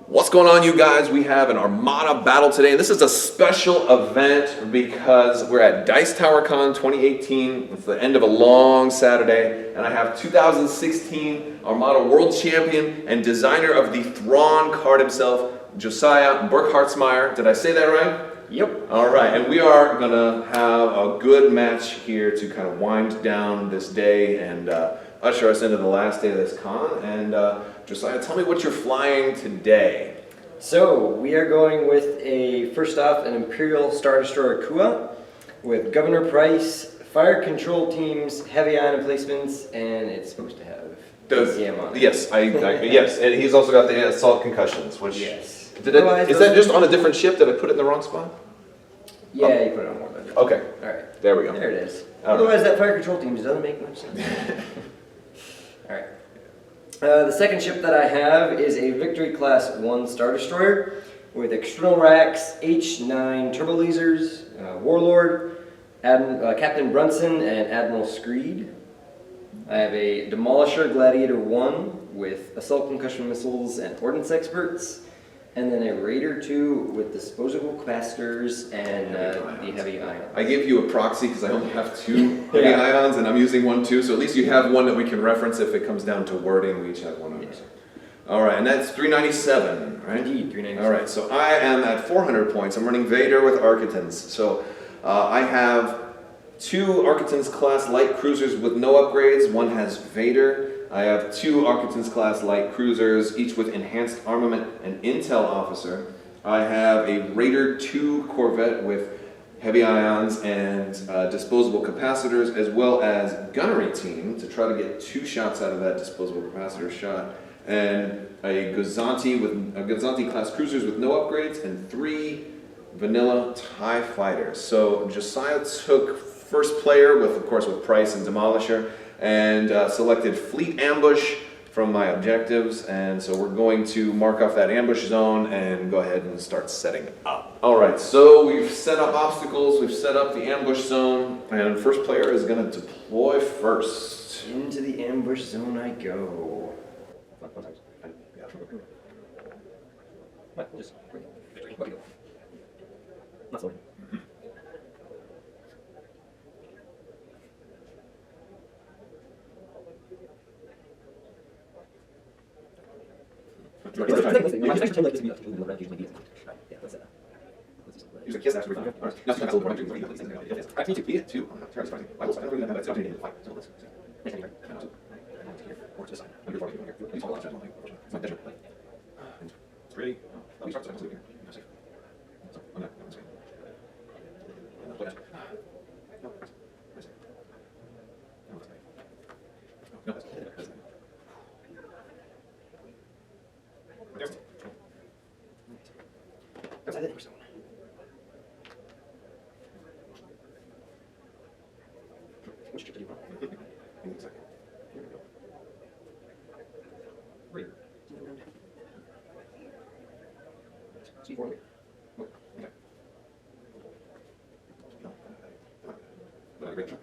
What's going on, you guys? We have an Armada battle today, and this is a special event because we're at Dice Tower Con 2018. It's the end of a long Saturday, and I have 2016 Armada World Champion and designer of the Thrawn card himself, Josiah Burkhardsmeier. Did I say that right? Yep. All right, and we are gonna have a good match here to kind of wind down this day and usher us into the last day of this con. And Josiah, tell me what you're flying today. So we are going with first off, an Imperial Star Destroyer Kua with Governor Price, fire control teams, heavy ion emplacements, and it's supposed to have ACM on it. Yes, yes, and he's also got the assault concussions, which yes. Is that just on a different ship? Did I put it in the wrong spot? Yeah, you put it on one of them. Okay. All right. There we go. There it is. All Otherwise, that fire control team doesn't make much sense. All right. The second ship that I have is a Victory Class 1 Star Destroyer with external racks, H9 turbo lasers, Warlord, Captain Brunson, and Admiral Screed. I have a Demolisher Gladiator 1 with assault concussion missiles and ordnance experts, and then a Raider 2 with disposable capacitors and the heavy ion. I gave you a proxy because I only have 2 heavy ions, and I'm using one too, so at least you have one that we can reference if it comes down to wording. We each have one of those. All right, and that's 397, right? Indeed, 397. All right, so I am at 400 points. I'm running Vader with Architans. So I have 2 Architans class light cruisers with no upgrades. One has Vader. I have 2 Architans class light cruisers, each with enhanced armament and intel officer. I have a Raider 2 Corvette with heavy ions and disposable capacitors, as well as gunnery team to try to get 2 shots out of that disposable capacitor shot, and a Gazanti class cruisers with no upgrades, and 3 vanilla TIE fighters. So Josiah took first player with, of course, with Price and Demolisher, and selected Fleet Ambush from my objectives, and so we're going to mark off that ambush zone and go ahead and start setting up. All right, so we've set up obstacles, we've set up the ambush zone, and first player is going to deploy first. Into the ambush zone I go. Not so. Use a kiss after we're done. Now, that's a little more. I need to be it too. I'm terribly surprising. I don't really have that opportunity to fight. So let's see. Or to the side. I'm here for you here. Please hold on. It's my detriment. And it's ready. Let me start. So I'm sleeping here. I'm safe. So I'm not. I'm safe. And I'll play that. No. That's it. No, that's right. No, that's it. That's it. There's it. That's it. Which chip do you want? In a second. Here we go. Raider. Speed 4. Oh, okay. No. But a great try.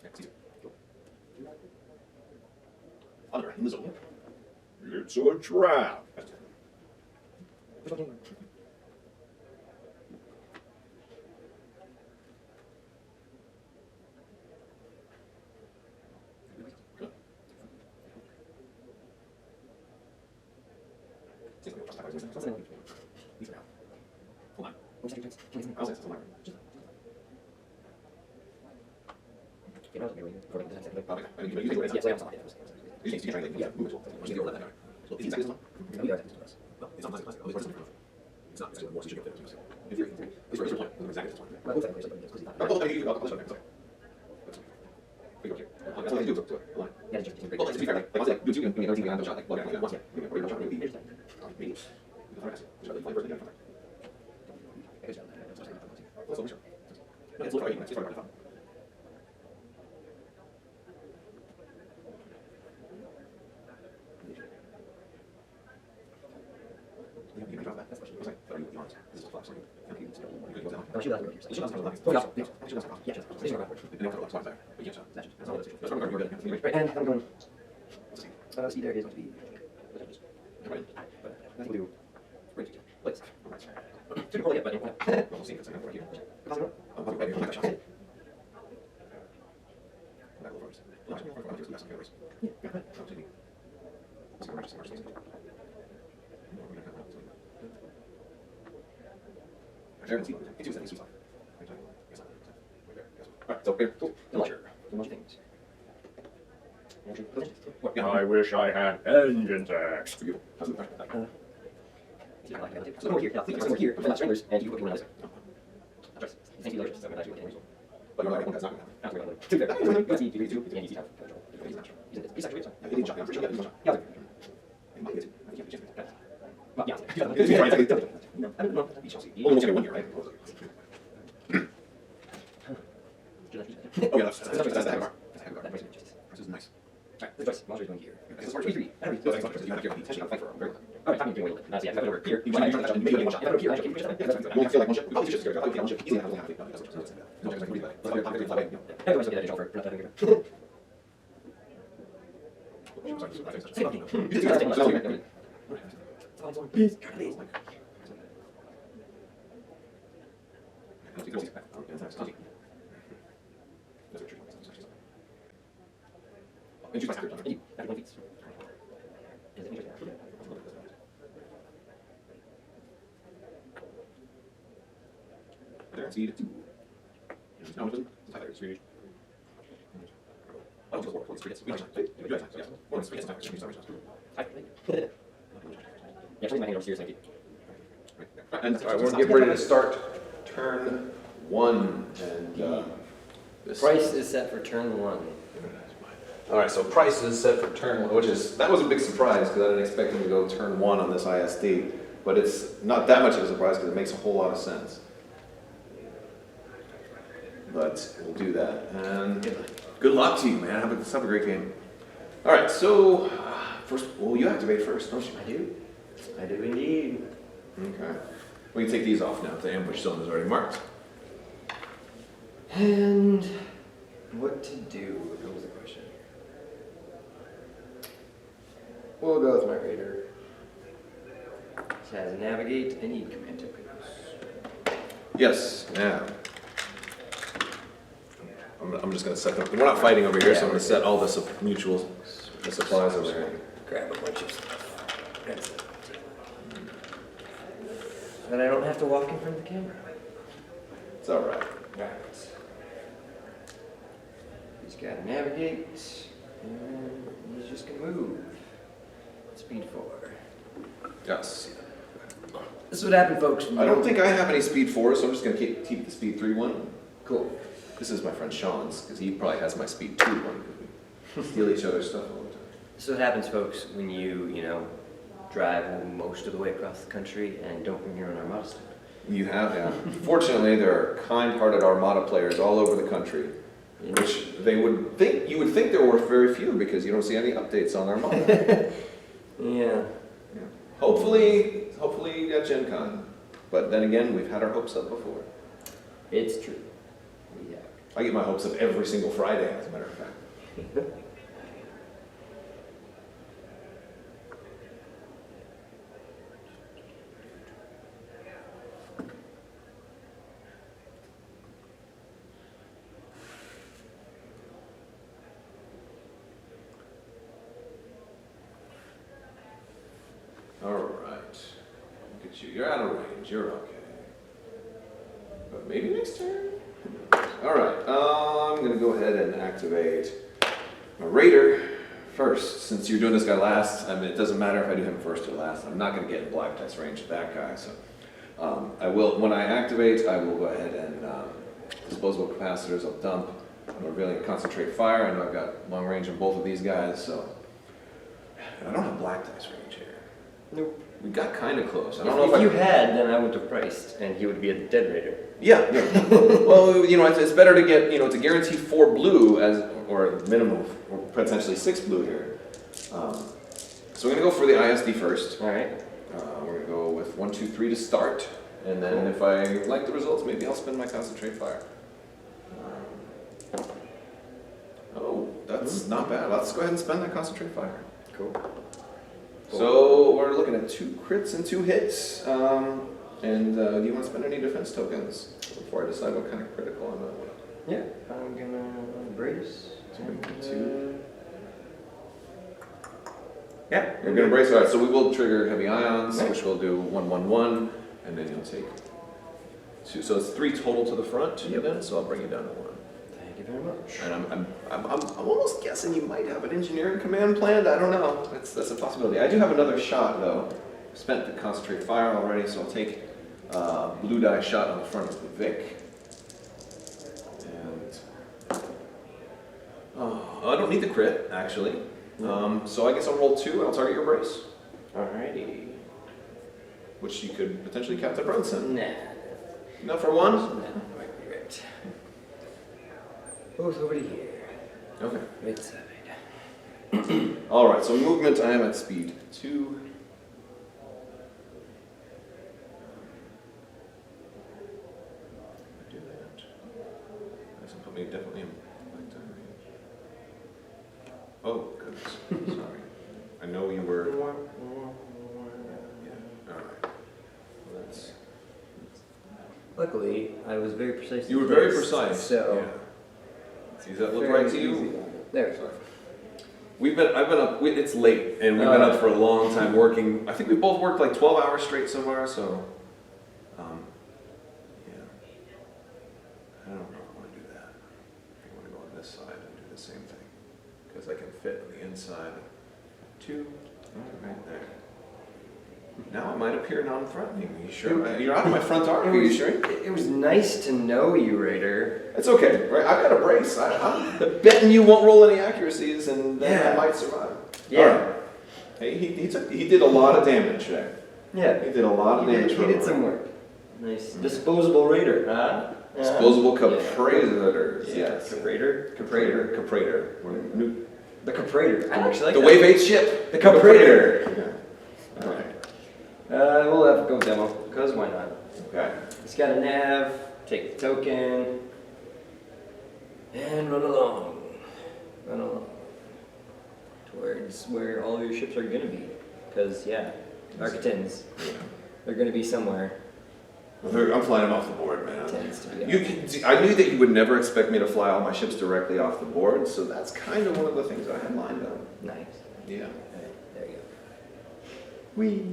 Okay, go. Under in the zone. It's a trap. Hold on. I'll say something. Right, and I'm going. Speed there is going to be. But I think we'll do. Let's. Two people, yeah, but. I wish I had engine tax. So here, here, and you put one else. Thank you, so much. But you're like, that's not gonna happen. Two there. USB, two, and easy tough. He's actually yeah. Only one year, right? Oh, yeah, that's the heavy bar. This is nice. Alright, the choice. Monster's going here. This is hard. Three. You have to fight for a very long. Alright, I'm doing it. Yeah, over here. You want to touch and maybe one shot. Yeah, over here. You won't feel like one shot. Oh, you just feel like one shot. Easily have there, speed. No, it's higher speed. Oh, just work. Speed. We do it. Yeah. One speed. Yeah, my hand over here, thank you. And I want to get ready to start turn one. And this. Price is set for turn one. All right, so price is set for turn one, that was a big surprise because I didn't expect him to go turn one on this ISD, but it's not that much of a surprise because it makes a whole lot of sense. But we'll do that. And good luck to you, man. Have a great game. All right, so first, well, you activate first, don't you? I do. I do indeed. Okay. We can take these off now. The ambush zone is already marked. And what to do? That was the question. We'll go with my raider. This has navigate. I need command tokens. Yes, now. I'm just going to set them. We're not fighting over here, so I'm going to set all the mutual supplies over there. Grab a bunch of stuff. That's it. Then I don't have to walk in front of the camera. It's all right. Right. He's got to navigate, and he's just going to move. Speed 4. Yes. This is what happened, folks. I don't think I have any speed 4, so I'm just going to keep the speed 3 one. Cool. This is my friend Sean's, because he probably has my speed 2 one. We steal each other's stuff all the time. This is what happens, folks, when you drive most of the way across the country and don't bring your own Armada stuff. You have, yeah. Fortunately, there are kind-hearted Armada players all over the country, which you would think there were very few because you don't see any updates on Armada. Yeah. Hopefully you got Gen Con. But then again, we've had our hopes up before. It's true. Yeah. I get my hopes up every single Friday, as a matter of fact. All right. Look at you. You're out of range. You're okay. But maybe next turn? All right. I'm going to go ahead and activate my Raider first. Since you're doing this guy last, I mean, it doesn't matter if I do him first or last. I'm not going to get in black dice range of that guy. So I will, when I activate, I will go ahead and disposable capacitors. I'll dump. I'm revealing concentrate fire. I know I've got long range on both of these guys, so I don't have black dice range here. Nope. We got kind of close. I don't know If if you had, then I would have priced, and he would be a dead raider. Yeah. Well, it's better to get, to guarantee 4 blue or a minimum of or potentially 6 blue here. So we're gonna go for the ISD first. All right. We're gonna go with 1, 2, 3 to start, and then if I like the results, maybe I'll spend my concentrate fire. Oh, that's That's not bad. Let's go ahead and spend that concentrate fire. Cool. So we're looking at 2 crits and 2 hits. And do you want to spend any defense tokens before I decide what kind of critical I'm at? Yeah, I'm gonna brace. So we can do 2. Yeah, You're gonna brace. All right. So we will trigger heavy ions, which will do 1/1/1, and then you'll take 2. So it's 3 total to the front. Yep. Then, so I'll bring you down to 1. Thank you very much. And I'm almost guessing you might have an engineering command planned. I don't know. That's a possibility. I do have another shot though. Spent the concentrate fire already, so I'll take blue die shot on the front of the Vic. And I don't need the crit actually. So I guess I'll roll 2 and I'll target your brace, Alrighty. which you could potentially Captain Brunson. Nah. No for 1. Nah, might be right. Both over to here. Okay. Right side. All right. So movement, I am at speed 2. Do that. That's gonna put me definitely in like that range. Oh goodness. Sorry. I know you were. Yeah. All right. Well, that's. Luckily, I was very precise. You were very precise. So. Yeah. Does that look right to you? There. Sorry. I've been up. It's late, and we've been up for a long time working. I think we both worked like 12 hours straight somewhere. So. Yeah. I don't know if I want to do that. I think I want to go on this side and do the same thing because I can fit on the inside. 2. Right there. Now I might appear non-threatening. Are you sure? You're out of my front arc. Are you sure? It was nice to know you, Raider. It's okay, right? I've got a brace. I'm betting you won't roll any accuracies, and then I might survive. Yeah. All right. Hey, he did a lot of damage there. Yeah. He did a lot of damage. He did some work. Nice. Disposable Raider, huh? Disposable Caprators. Yes. Caprator? Caprator. The Caprator. I actually like the that. Wave 8 ship. The Caprator. Yeah. All right. We'll have to go demo, because why not? Okay. It's got a nav, take the token, and run along. Run along. Towards where all your ships are going to be. Because, yeah, Architans, they're going to be somewhere. I'm flying them off the board, man. Tends to be. I knew that you would never expect me to fly all my ships directly off the board, so that's kind of one of the things I had lined up. Nice. Yeah. Right, there you go. Whee!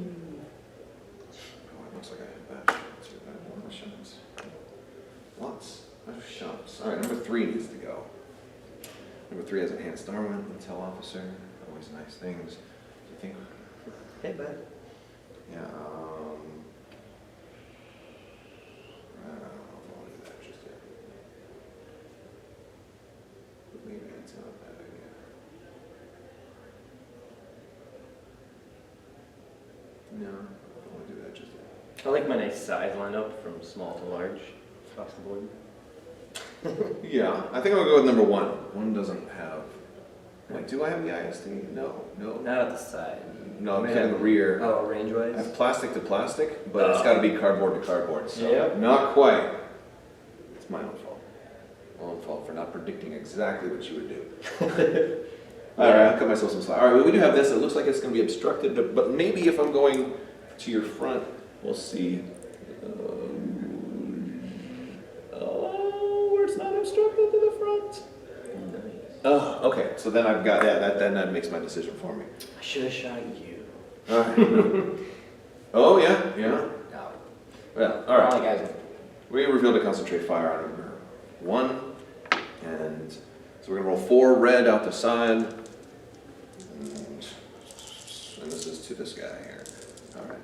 Oh, it looks like I had bad shots. I had more shots. Lots of shots. All right, number 3 needs to go. Number 3 has enhanced armament, intel officer. Always nice things. Do you think? Hey, bud. Yeah. I don't know if I want to do that just yet. But maybe it's not a bad idea. No, I don't want to do that just yet. I like my nice size lineup from small to large across the board. Yeah, I think I'll go with number 1. 1 doesn't have. Wait, do I have the ISD? No. Not at the side. No, I'm in the rear. Oh, range I wise? have plastic to plastic, but it's got to be cardboard to cardboard. So Yep. not quite. It's my own fault. My own fault for not predicting exactly what you would do. All right, I'll cut myself some slack. All right, we do have this. It looks like it's going to be obstructed, but maybe if I'm going to your front, we'll see. Where it's not obstructed to the front. Nice. Oh, okay. So then I've got then that makes my decision for me. I should have shot you. All right. Oh yeah. No. Well, all right. Guys. We revealed a concentrate fire on number 1, and so we're gonna roll 4 red out the side, and this is to this guy here. All right.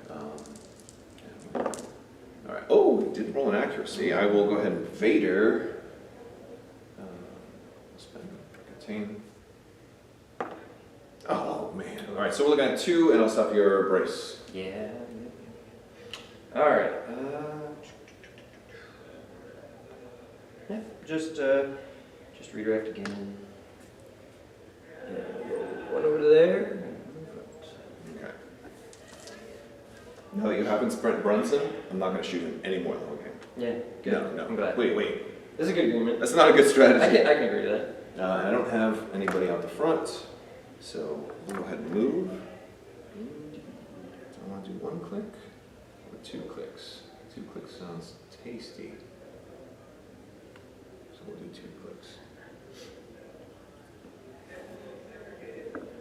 All right. Oh, we didn't roll an accuracy. I will go ahead and Vader. Spend contain. Oh man. All right. So we're looking at 2, and I'll stop your brace. Yeah. All right. Yeah. Just redirect again. Yeah, one over there. Okay. Now that you haven't sprint Brunson, I'm not going to shoot him anymore the whole game. Yeah. Good. No. I'm glad. Wait. This is a good agreement. That's not a good strategy. I can agree to that. I don't have anybody out the front, so we'll go ahead and move. Do I want to do 1 click or 2 clicks? 2 clicks sounds tasty. So we'll do 2 clicks.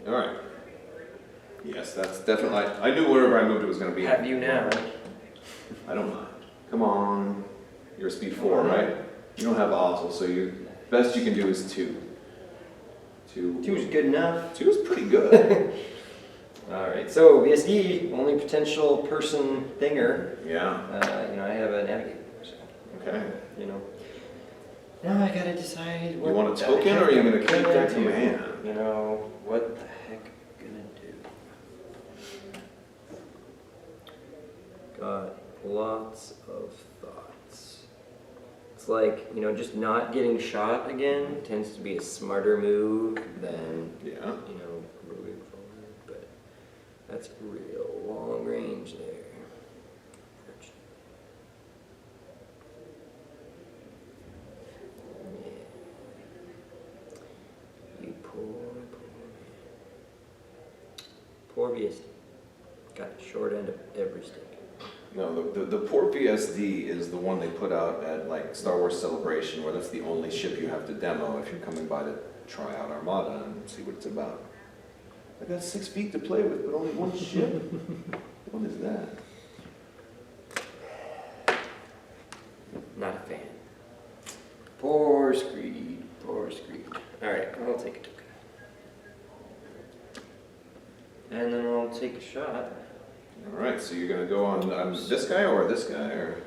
All right. Yes, that's definitely. I knew wherever I moved it was going to be. Have you now? I don't mind. Come on. You're a speed 4, right? You don't have auto, so you best you can do is 2. 2. 2 is good enough. 2 is pretty good. Alright, so VSD, only potential person thinger. Yeah. I have a navigator, so, Okay. Now I gotta decide what You want a the token, heck or are you I'm going to keep gonna that do. command? What the heck I'm gonna do? Got lots of thoughts. It's like, just not getting shot again tends to be a smarter move than, Yeah. moving forward, but that's real long range there. Yeah. You poor VSD. Got the short end of every stick. No, the port VSD is the one they put out at like Star Wars Celebration, where that's the only ship you have to demo if you're coming by to try out Armada and see what it's about. I got 6 feet to play with, but only 1 ship? What is that? Not a fan. Poor Screed. Alright, I'll take a token. And then I'll take a shot. Alright, so you're going to go on this guy or this guy? Or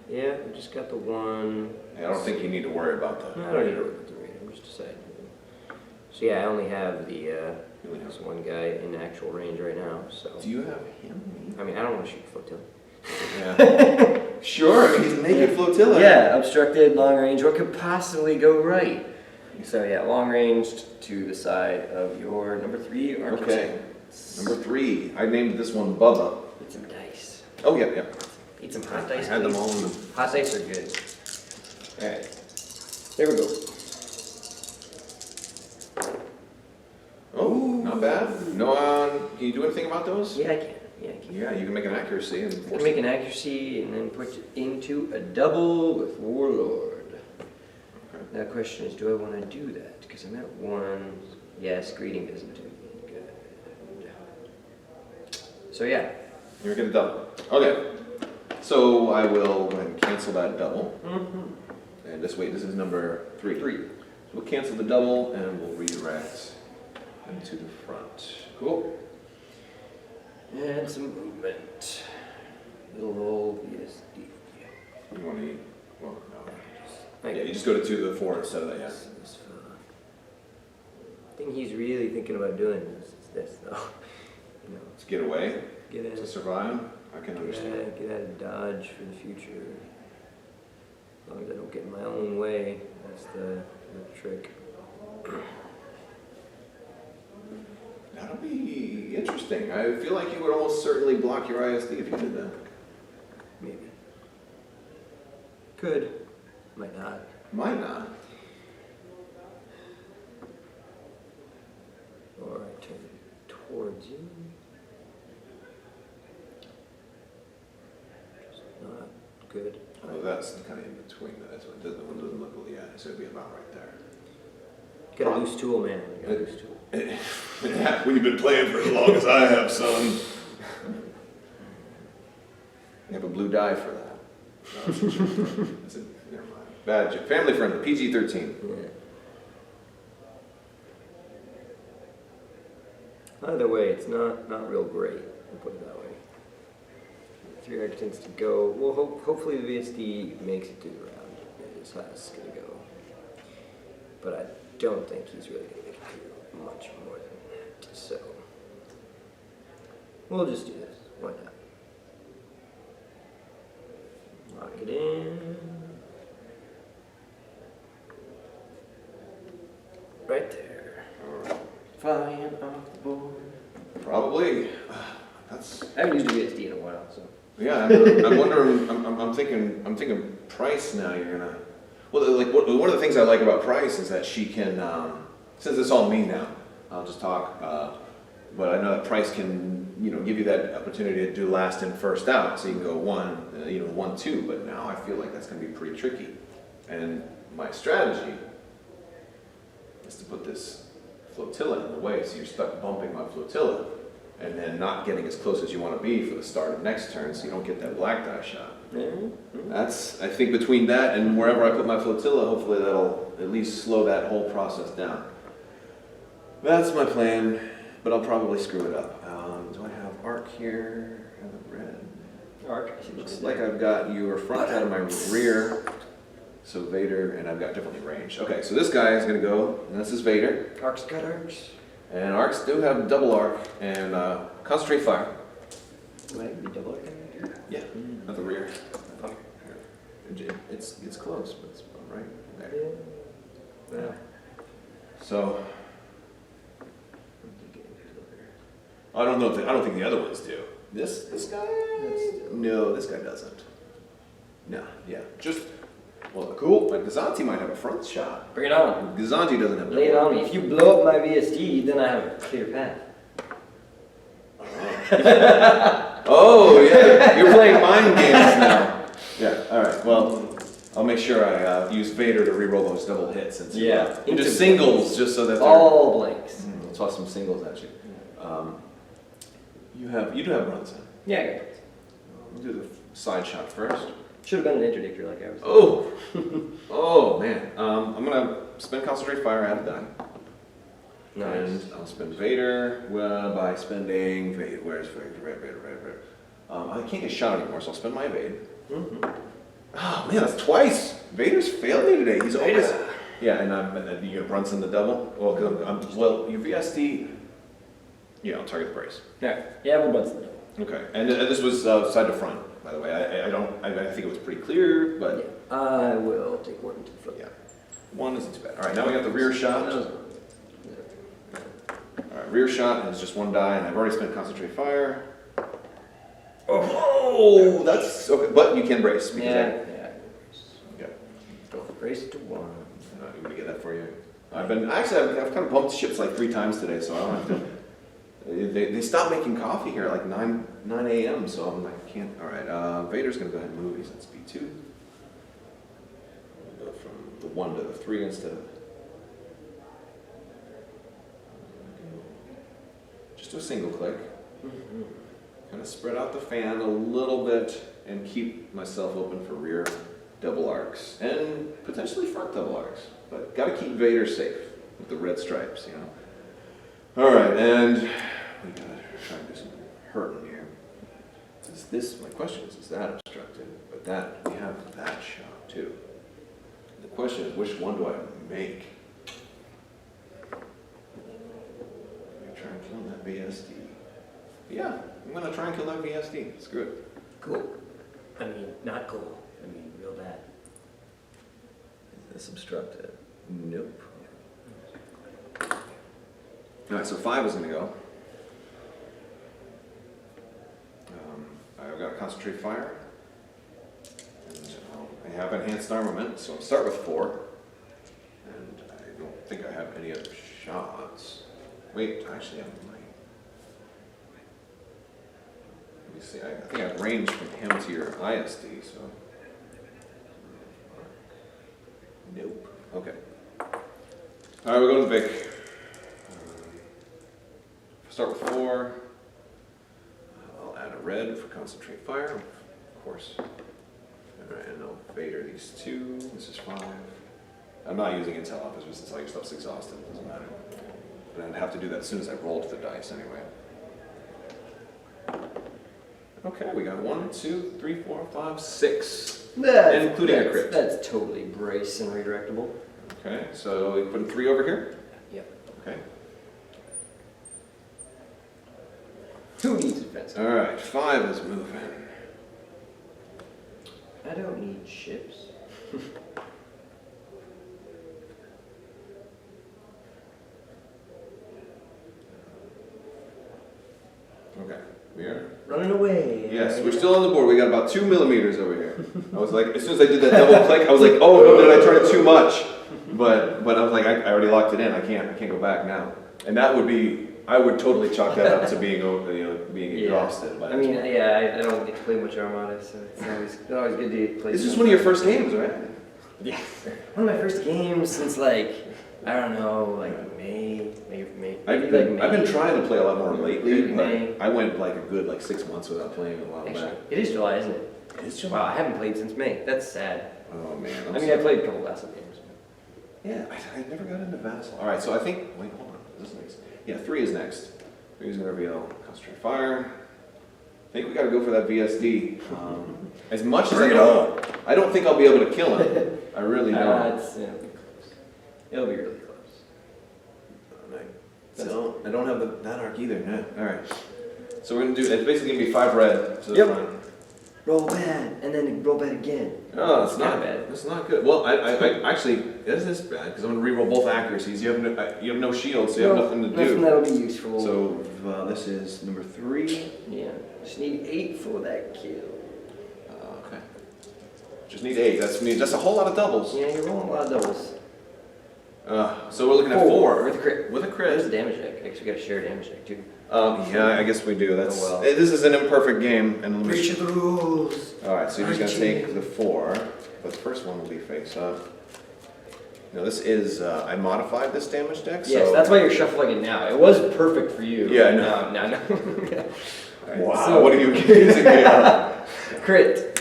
Yeah, I just got the one. I don't think you need to worry about that. No, I don't need to worry about the rate, I'm just deciding. So yeah, I only have this one guy in actual range right now, so. Do you have him? I mean, I don't want to shoot flotilla. Yeah. Sure, he's a naked flotilla. Yeah, obstructed, long range, what could possibly go right? So yeah, long ranged to the side of your number 3 architect. Okay. Number 3, I named this one Bubba. Eat some dice. Oh, yeah. Eat some hot dice, I had them please. all in the... Hot dice are good. Alright. There we go. Oh, not bad. No, can you do anything about those? Yeah, I can. Yeah, you can make an accuracy and I force can make an accuracy and then put it into a double with Warlord. Okay. Now the question is, do I want to do that? Because I'm at 1. Yes, greeting doesn't do me good. So yeah. You're going to double. Okay. So I will go ahead and cancel that double. Mm-hmm. And this is number 3. So we'll cancel the double and we'll redirect into the front. Cool. And some movement. Little old VSD. You want to eat? Well, no. I Yeah, you just go to 2 to the 4 instead of that, yeah. This fella. I think he's really thinking about doing this. It's this though. Let's get away Get to out, survive. I can understand. get out of Dodge for the future. As long as I don't get in my own way, that's the trick. That'll be interesting. I feel like you would almost certainly block your ISD if you did that. Maybe. Could. Might not. Might not. Or I turn towards you. Just not good. Although that's kind of in between. That's what the one doesn't look. Yeah, so it'd be about right there. Got a loose tool, man. Got a loose tool. Yeah, when you've been playing for as long as I have, son. You have a blue die for that. No, never mind. Bad joke. Family friendly. PG-13. Yeah. Either way, it's not real great. I'll put it that way. 3 architects to go. Well, hopefully the VSD makes it to the round. It is how it's gonna go. But I don't think he's really gonna make it through much more than that. So we'll just do this. Why not? Lock it in. Right there. Flying off the board. Probably. That's. I haven't used a VSD in a while, so. Yeah, I'm wondering. I'm thinking price now. You're gonna Well, like one of the things I like about Price is that she can, since it's all me now, I'll just talk. But I know that Price can, give you that opportunity to do last in, first out, so you can go 1-2. But now I feel like that's going to be pretty tricky. And my strategy is to put this flotilla in the way, so you're stuck bumping my flotilla, and then not getting as close as you want to be for the start of next turn, so you don't get that black die shot. That's, I think, between that and wherever I put my flotilla, hopefully that'll at least slow that whole process down. That's my plan, but I'll probably screw it up. Do I have arc here? I have a red. Arc. Looks like I've got your front out of my rear. So Vader, and I've got differently ranged. Okay, so this guy is going to go, and this is Vader. Arc's got arcs. And arcs do have double arc and concentrate fire. Might be double arc. Yeah, at the rear. It's close, but it's right there. Yeah. So I don't know. I don't think the other ones do. This guy? No, this guy doesn't. No, yeah, just. Well, cool. Like Gazanti might have a front shot. Bring it on. Gazanti doesn't have. Lay it on me. If you blow up my VSD, then I have a clear path. Oh yeah, you're playing mind games now. Yeah. All right. Well, I'll make sure I use Vader to reroll those double hits and into singles, just so that they're all blanks. I'll toss some singles at you. You do have runs in. Yeah. We'll do the side shot first. Should have been an interdictor like I was. Oh, oh man. I'm gonna spend concentrate fire, add a die. Nice. And I'll spend Vader by spending Vader. Where's Vader? I can't get shot anymore, so I'll spend my evade. Oh man, that's twice. Vader's failed me today. He's always. Yeah, and you get Brunson the double. Well, your VSD. Yeah, I'll target the brace. Yeah, we'll Brunson the double. Okay, and this was side to front, by the way. I think it was pretty clear, but. Yeah. I will take one to the front. Yeah. One isn't too bad. All right, now we got the rear shot. All right, rear shot, and it's just one die, and I've already spent concentrate fire. Oh, that's okay, but you can brace. Because Yeah. Go. Brace to one. I'm gonna get that for you. I've kind of bumped ships like 3 times today, so I don't have to. They stopped making coffee here at like 9 a.m. So I'm like, I can't. All right, Vader's gonna go ahead and move. He's at speed 2. We'll go from the 1 to the 3 instead of. Just do a single click. Kind of spread out the fan a little bit and keep myself open for rear double arcs and potentially front double arcs. But got to keep Vader safe with the red stripes, All right, and we gotta try and do some hurting here. My question is that obstructed? But we have that shot too. The question is, which one do I make? Try and kill that VSD. Yeah, I'm gonna try and kill that VSD. Screw it. Cool. I mean, not cool. I mean, real bad. Is this obstructed? Nope. Alright, so 5 is gonna go. I've got a concentrate fire. And I have enhanced armament, so I'll start with 4. And I don't think I have any other shots. Wait, actually, I might. Let me see. I think I have range from him to your ISD, so. Nope. Okay. All right, we'll go to the Vic. Start with 4. I'll add a red for concentrate fire, of course. All right, and I'll Vader these 2. This is 5. I'm not using intel officers since all your stuff's exhausted. Doesn't matter. And I'd have to do that as soon as I rolled the dice anyway. Okay, we got 1, 2, 3, 4, 5, 6. Including a crit. That's totally brace and redirectable. Okay, so we put 3 over here? Yep. Okay. Who needs defense? Alright, 5 is moving. I don't need ships. Okay. We are. Running away. Yes, we're still on the board. We got about 2 millimeters over here. I was like, as soon as I did that double click, I was like, oh no, did I turn it too much? But I was like, I already locked it in. I can't go back now. And that would be, I would totally chalk that up to being, being exhausted. By I mean, I don't get to play much Armada, so it's always good to play. This is one of your first games, right? Yeah. One of my first games since like, I don't know, like May. I've been trying to play a lot more lately, but May. I went like a good 6 months without playing a while back. Actually, it is July, isn't it? It is Wow, I haven't played since May. That's sad. Oh man. I mean, I played a couple Vassal games. Yeah, I never got into Vassal. All right, so I think, wait, hold on. Is this next? Yeah, 3 is next. 3 is going to reveal Concentrate Fire. I think we got to go for that VSD. As much as I don't think I'll be able to kill him. I really don't. It'll be really close. So I don't have that arc either. No. All right. So we're going to do, it's basically going to be 5 red to the front. Roll bad, and then roll bad again. Oh, that's not bad. That's not good. Well, I actually, this is bad because I'm going to reroll both accuracies. You have no shield, so you have nothing to do. Nothing that'll be useful. So this is number 3. Yeah, just need 8 for that kill. Okay. Just need 8. That's a whole lot of doubles. Yeah, you're rolling a lot of doubles. So we're looking at 4 with a crit. With a There's crit. a damage deck. Actually, got a shared damage deck too. Yeah, I guess we do. That's Oh, well. This is an imperfect game, and Breach of the rules. all right. So you're just gonna take the 4, but the first one will be face up. No, this is I modified this damage deck. So Yes, that's why you're shuffling it now. It was perfect for you. Yeah, No. Right, wow. so- What are you accusing me of? Crit.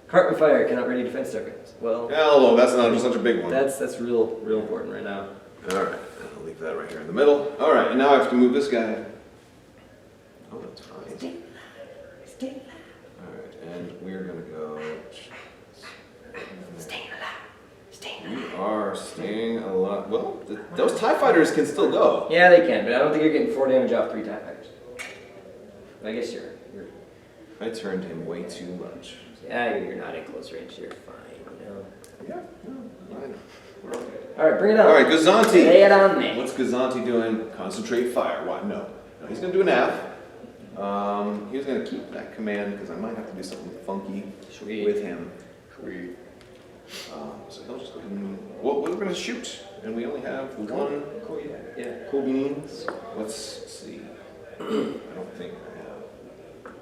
Cart with fire cannot ready defense tokens. Well, Hello, that's not such a big one. that's real important right now. All right. I'll leave that right here in the middle. All right, and now I have to move this guy. Oh, that's fine. All right, and we're gonna go. We are staying alive. Well, those TIE fighters can still go. Yeah, they can, but I don't think you're getting 4 damage off 3 TIE fighters. I guess you're I turned him way too much. yeah, you're not in close range. You're fine, you know. Yeah, no, I know. We're okay. All right, bring it on. All right, Gazanti. Lay it on me. What's Gazanti doing? Concentrate fire. Why? No, he's gonna do an F. He's gonna keep that command because I might have to do something funky with him. Sweet. So he'll just go ahead and we're gonna shoot, and we only have 1. Cool, yeah. Cool beans. Let's see. I don't think I have.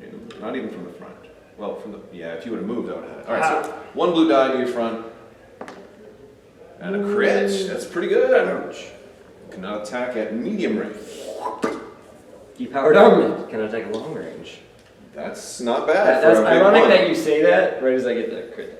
No, not even from the front. Well, if you would have moved, I would have had it. All right, so 1 blue die to your front. And a crit. That's pretty good. Cannot attack at medium range. Depowered armament cannot attack long range. That's not bad. That's for a big ironic one. that you say that right as I get the crit.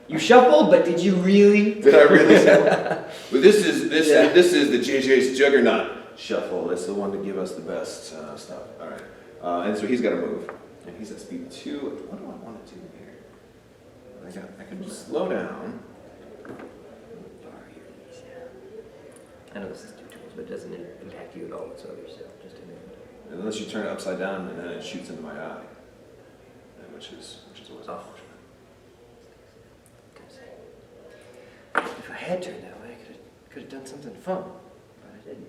You shuffled, but did you really? Did I really say that? Well, this is the JJ's Juggernaut shuffle. That's the one to give us the best stuff. All right, and so he's got to move, and he's at speed 2. What do I want to do here? I can just slow down. I know this is 2 tools, but it doesn't impact you at all whatsoever. So just a minute. Unless you turn it upside down and then it shoots into my eye, which is always unfortunate. If I had turned that way, I could have done something fun, but I didn't.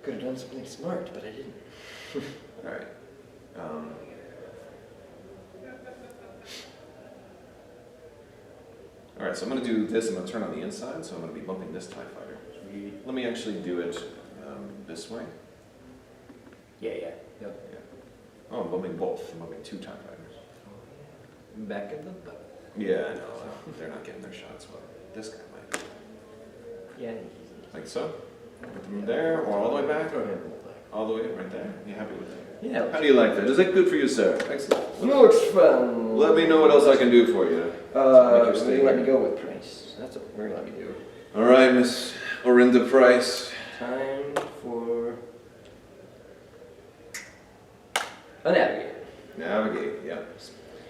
Could have done something smart, but I didn't. All right. All right, so I'm going to do this. I'm going to turn on the inside, so I'm going to be bumping this TIE fighter. Let me actually do it this way. Yeah. Yep. Yeah. Oh, I'm bumping both. I'm bumping 2 TIE fighters. Back of the boat. Yeah, I know. They're not getting their shots. Well, this guy might. Yeah. Like so? Put them there, or all the way back? Or All the way right there? You happy with that? yeah. How do you like that? Is that good for you, sir? Excellent. Looks fun. Let me know what else I can do for you. You let me go with price. That's what we're gonna let me do. All right, Miss Orinda Price. Time for a navigator. Navigate, yeah.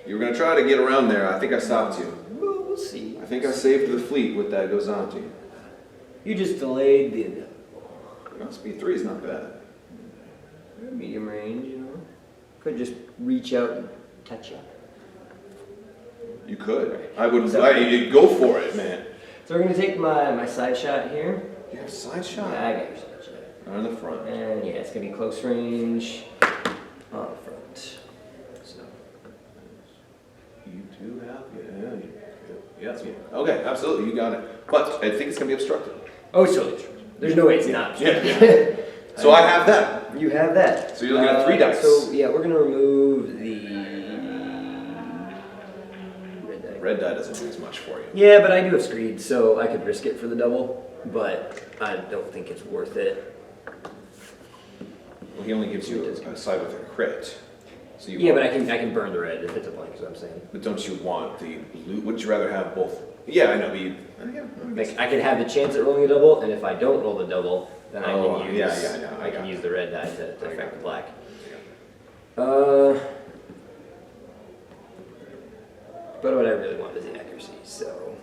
You were going to try to get around there. I think I stopped you. We'll see. I think I saved the fleet with that Gozanti. You just delayed the inevitable. Well, speed 3 is not bad. Medium range, you know. Could just reach out and touch you. You could. I would. You'd go for it, man. So we're gonna take my side shot here. You have a side shot. Yeah, I got your side shot. On the front. And yeah, it's gonna be close range on the front. So. You do have, yeah. Okay, absolutely, you got it. But I think it's gonna be obstructed. Oh, it's totally true. There's no way it's not. Yeah. So I have that. You have that. So you're looking at 3 dice. So yeah, we're gonna remove the red die. Red die doesn't do as much for you. Yeah, but I do have screed, so I could risk it for the double, but I don't think it's worth it. Well, he only gives you a side with a crit. So you Yeah, want, but I can burn the red if it's a blank, is what I'm saying. But don't you want the blue? Would you rather have both? Yeah, I know, but you. Yeah, Like I can have the chance at rolling a double, and if I don't roll the double, then I Oh, can use yeah, I know, I I got can it. use the red die to affect the black. Yeah. But what I really want is the accuracy, so.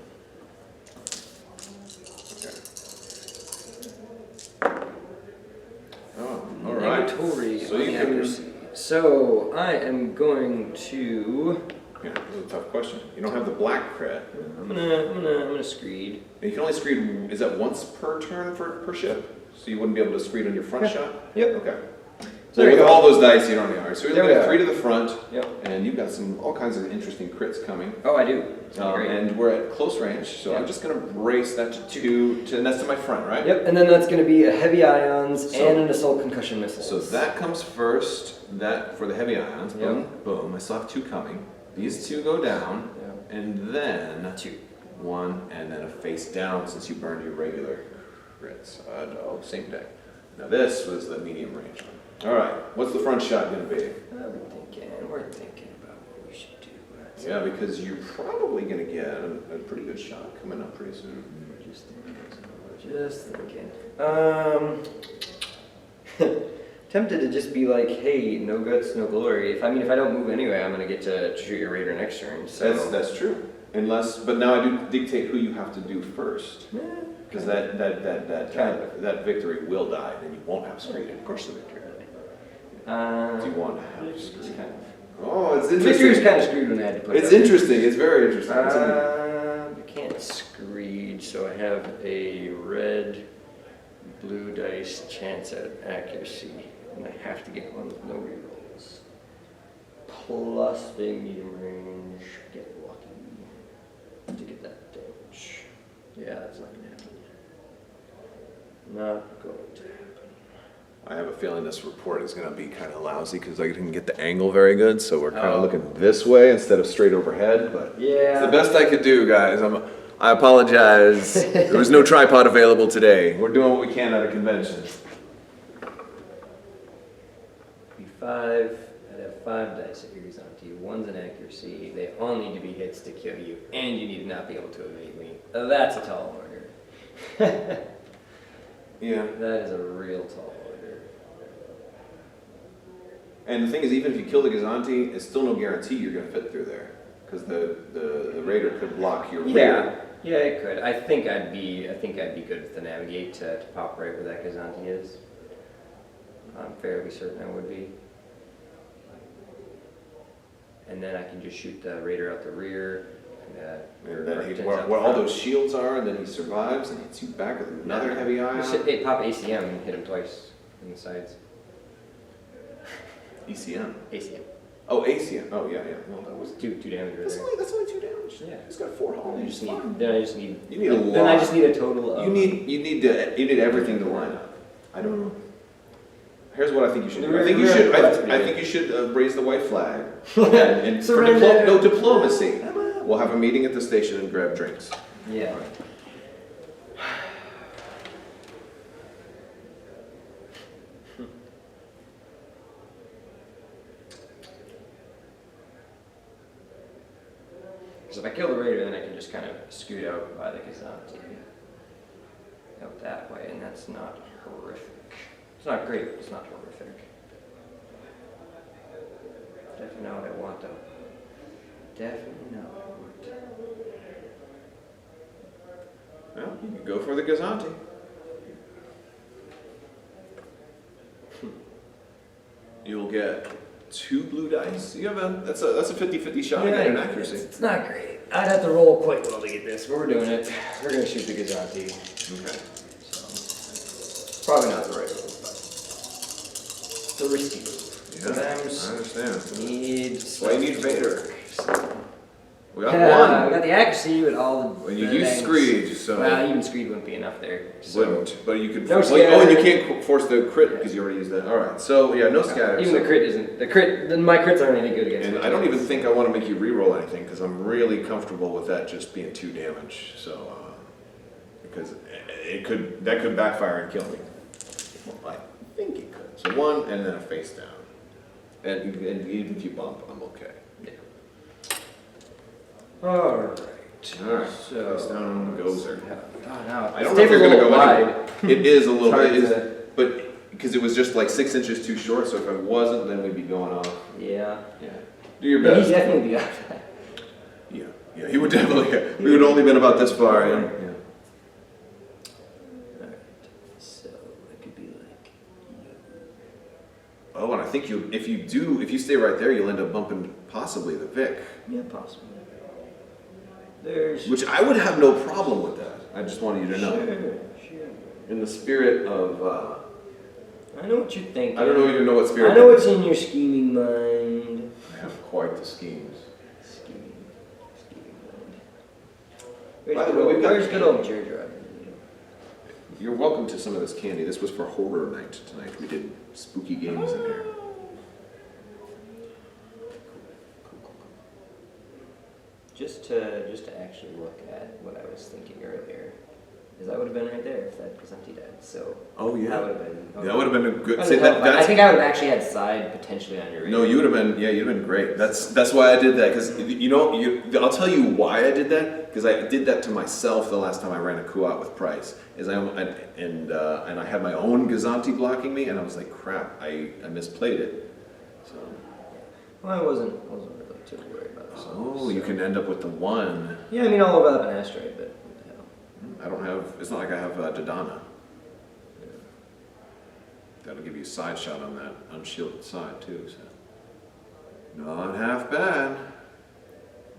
Oh, all right. Negatory So on you the can. accuracy. So I am going to. Yeah, this is a tough question. You don't have the black crit. I'm gonna screed. And you can only screed. Is that once per turn per ship? So you wouldn't be able to screed on your front shot. Yep. Okay. So So there with you go. all those dice, you don't need. All right. So you're There looking we at are. 3 to the front, Yep. and you've got all kinds of interesting crits coming. Oh, I do. It's gonna be great. And we're at close range, so Yep. I'm just gonna brace that to 2, and that's to my front, right? Yep, and then that's gonna be a heavy ions So- and an assault concussion missile. So that comes first. That for the heavy ions. Boom, Yep. boom. I still have 2 coming. These 2 go down, Yeah. and then 2. 1, and then a face down since you burned your regular crits. Oh, same thing. Now this was the medium range one. All right. What's the front shot gonna be? We're thinking about what we should do. Yeah, because you're probably gonna get a pretty good shot coming up pretty soon. Just thinking. Tempted to just be like, hey, no guts, no glory. If I don't move anyway, I'm gonna get to shoot your raider next turn. So That's true. Unless, but now I do dictate who you have to do first, Yeah, because kind that victory will die, then you won't have screen. of course the victory. Do you want to have It's screen? kind of. Oh, it's The victory was interesting. kind of screwed when I had to put it It's up. interesting. It's very interesting. I can't screed, so I have a red, blue dice chance at accuracy, and I have to get one with no rerolls. Plus big medium range, get lucky to get that damage. Yeah, that's not gonna happen. Not going to happen. I have a feeling this report is going to be kind of lousy because I didn't get the angle very good, so we're kind of looking this way instead of straight overhead. But it's the Yeah. best I could do, guys. I apologize. There was no tripod available today. We're doing what we can at a convention. B5, I'd have 5 dice if you're onto you. 1's an accuracy. They all need to be hits to kill you, and you need to not be able to evade me. That's a tall order. Yeah. That is a real tall order. And the thing is, even if you kill the Gazanti, it's still no guarantee you're going to fit through there, because the raider could block your rear. Yeah, it could. I think I'd be good with the navigate to pop right where that Gazanti is. I'm fairly certain I would be. And then I can just shoot the raider out the rear. And then where all those shields are, and then he survives and hits you back with another heavy ion. Hey, pop ACM and hit him twice in the sides. ECM. ACM. Oh, ACM. Oh, yeah. Well, that was. 2 damage right there. That's only 2 damage. Yeah. He's got 4 hull. I just He's need. fine. Then I just need. You need a lot. Then I just need a total of. You need everything to line up. I don't know. Here's what I think you should do. I think you should raise the white flag and for Surrender. no diplomacy. We'll have a meeting at the station and grab drinks. Yeah. Because if I kill the raider, then I can just kind of scoot out by the Gazanti. Out that way, and that's not horrific. It's not great, but it's not horrific. Definitely not what I want, though. Definitely not what I want. Well, you can go for the Gazanti. You'll get 2 blue dice. You have that's a 50-50 shot at an accuracy. It's not great. I'd have to roll quite well to get this, but we're doing it. We're gonna shoot the Gazanti. Okay. So probably not the right roll. It's a risky move. Yeah, I Sometimes understand. you need That's why you need Vader. We got Yeah, we one. got the accuracy with all the. When you the use things. Screed, so. Well, even Screed wouldn't be enough there. So. Wouldn't, but you could. No oh, scatter. and you can't force the crit because you already used that. All right, so yeah, no scatter. Even so- the crit isn't. The crit. My crits aren't any good against. And I don't even think I want to make you re-roll anything because I'm really comfortable with that just being 2 damage. So because that could backfire and kill me. Well, I think it could. So 1 and then a face down. And even if you bump, I'm okay. Yeah. All right. All right. So Face down goes there. Oh, no. I don't know if you're Table's gonna a little go wide. anywhere. It is a little Hard bit, to- but because it was just like 6 inches too short. So if I wasn't, then we'd be going off. Yeah. Yeah. Do your Yeah, best. he'd definitely be out of that. Yeah. He would definitely. We would only been about this far. Yeah. Alright. So it could be like. Oh, and I think if you stay right there, you'll end up bumping possibly the Vic. Yeah, possibly. There's. Which I would have no problem with that. I just wanted you to know. Sure. In the spirit of, I know what you're thinking. I don't even know what spirit. I know what's in your scheming mind. I have quite the schemes. Scheming mind. By the way, we've got- Where's good old George Robin? You're welcome to some of this candy. This was for horror night tonight. We did spooky games in here. Just to actually look at what I was thinking earlier, because I would have been right there if that Presenti died. So Oh yeah. that would have been. That would have been a good. I See, I think I would have actually had side potentially on your radar. No, you would have been. Yeah, you'd have been great. That's why I did that. Because I'll tell you why I did that. Because I did that to myself the last time I ran a coup out with Price. And I had my own Gazanti blocking me, and I was like, crap, I misplayed it. So. Well, I wasn't really too worried about it. Oh, you can end up with the 1. Yeah, I mean, I'll load up an asteroid, but what the hell. I don't have. It's not like I have Dodana. That'll give you a side shot on that unshielded side too. So not half bad.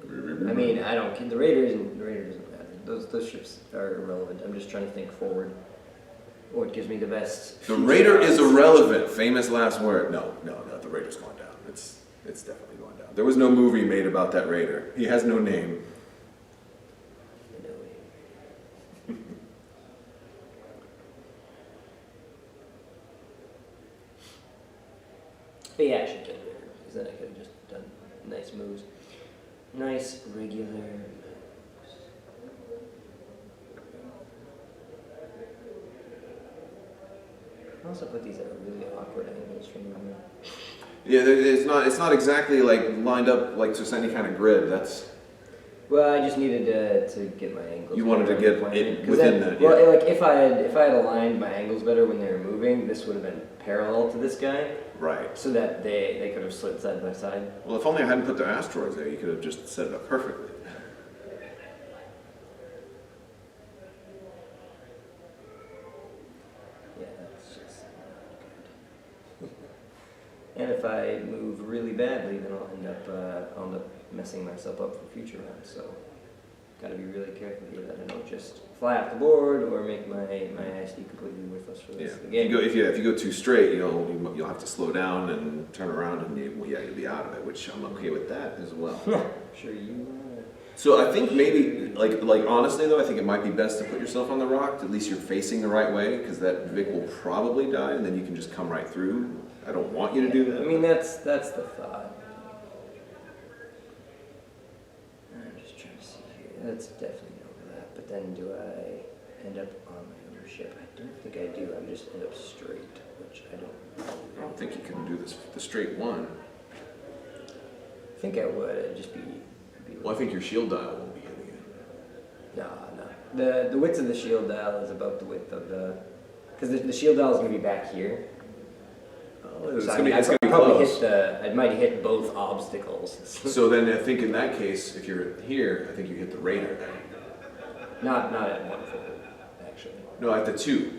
I mean, I don't. The Raider doesn't matter. Those ships are irrelevant. I'm just trying to think forward. What gives me the best? The Raider is irrelevant. Famous last word. No. The Raider's going down. It's definitely going down. There was no movie made about that Raider. He has no name. But yeah, I should get Raider, because then I could have just done nice moves. Nice, regular moves. I also put these at really awkward angles from me. Yeah, it's not exactly like lined up like just any kind of grid. That's Well, I just needed to get my angles. You wanted to better get when it playing. 'Cause within then- that, Well, yeah. like if I had aligned my angles better when they were moving, this would have been parallel to this guy, right. so that they could have slid side by side. Well, if only I hadn't put the asteroids there, you could have just set it up perfectly. Yeah, that's just not good. And if I move really badly, then I'll end up messing myself up for future rounds. So, gotta be really careful here that I don't just fly off the board or make my ISD completely worthless for Yeah. this the If game. you go too straight, you'll have to slow down and turn around, and you'll be out of it. Which I'm okay with that as well. Sure you. So I think maybe, like honestly though, I think it might be best to put yourself on the rock. At least you're facing the right way, because that Vic will probably die, and then you can just come right through. I don't want you to do that. I mean, that's the thought. I'm just trying to see here. That's definitely an overlap. But then do I end up on my own ship? I don't think I do. I just end up straight, which I don't. think you can do the straight 1. I think I would. It'd just be. Well, I think your shield dial won't be hitting it. No. The width of the shield dial is about the width of the. Because the shield dial is going to be back here. Oh, it's So gonna I'd be probably close. I might hit both obstacles. So then I think in that case, if you're here, I think you hit the Raider. Not at 1 forward, actually. No, at the 2.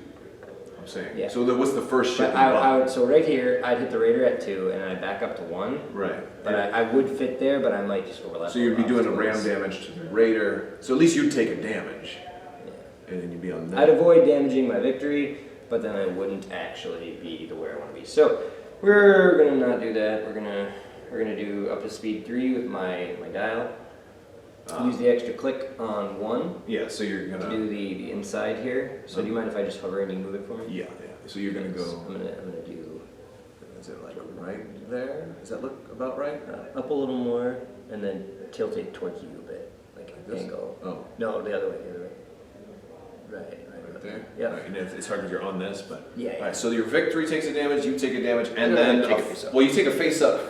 I'm saying. Yeah. So what's the first ship? But I would, so right here, I'd hit the Raider at 2, and I'd back up to 1. Right. But I would fit there, but I might just overlap. So you'd be doing a ram obstacles. damage to the Raider. So at least you'd take a damage, Yeah. and then you'd be on that. I'd avoid damaging my victory, but then I wouldn't actually be the where I want to be. So We're gonna not do that. We're gonna do up to speed 3 with my dial. Use the extra click on 1 Yeah, so you're to gonna... do the inside here. So do you mind if I just hover and you move it for me? Yeah. So you're gonna go. I'm gonna do Is it like right there? Does that look about right? up a little more and then tilt it towards you a bit, like an this? angle. Oh, No, the other way. Right. right there. Yeah. Right, and it's hard because you're on this, but Yeah. Alright, so your victory takes a damage, you take a damage, and No, then... take a face up. well, you take a face up.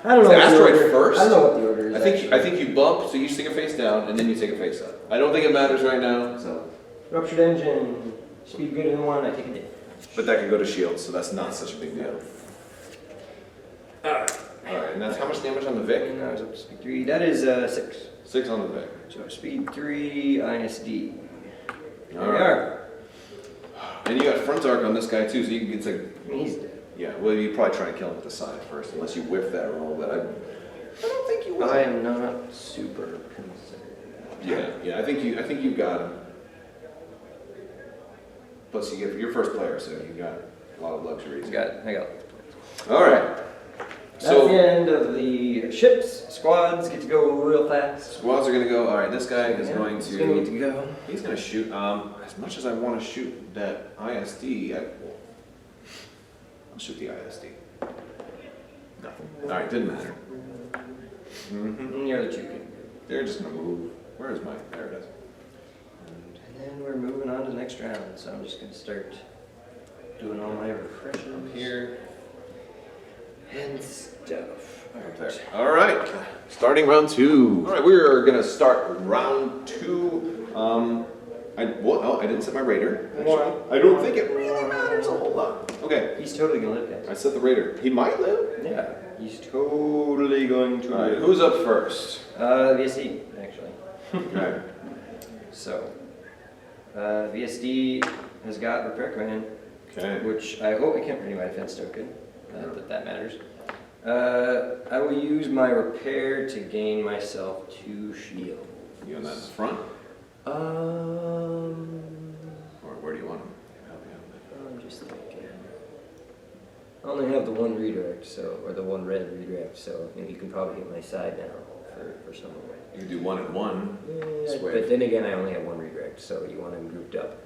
I don't know. Is the what the asteroid order- first? I don't know what the order is. I think you bump, so you take a face down, and then you take a face up. I don't think it matters right now, so... Ruptured engine, speed greater than 1, I take a damage. But that can go to shield, so that's not such a big deal. Alright, and that's how much damage on the Vic? And now it's up to speed 3. That is 6. 6 on the Vic. So speed 3, ISD. There we Alright. are. And you got front arc on this guy too, so you can get to... I mean, he's dead. Yeah, well, you probably try to kill him at the side first, unless you whiff that roll, but I don't think you will. I am not super concerned. Yeah, I think you got him. Plus, you're first player, so you got a lot of luxuries. I got it. All right. That's the end of the ships. Squads get to go real fast. Squads are gonna go. All right, this guy is Yeah, going he's to. gonna get to go. He's gonna shoot. As much as I want to shoot that ISD, I'll shoot the ISD. Nothing. All right, didn't matter. And the other 2 can. They're just gonna move. Where is my? There it is. And then we're moving on to the next round. So I'm just gonna start doing all my refreshers Here. and stuff. Right there. All right, starting round 2. All right, we're gonna start round 2. I didn't set my raider. Actually. I don't think it really matters a whole lot. Okay, He's totally gonna live, I guys. set the raider. He might live. Yeah, he's totally going to All right, live. who's up first? VSD, actually. Okay. So, VSD has got Repair Command, Okay. which I hope I can't renew my defense token. That matters. I will use my repair to gain myself 2 shield. You on that in the front, or where do you want him? I'm just thinking. I only have the 1 redirect, or the 1 red redirect, so I think you can probably hit my side now for someone. You can do 1 and 1. Yeah, Sway. but then again, I only have 1 redirect, so you want them grouped up.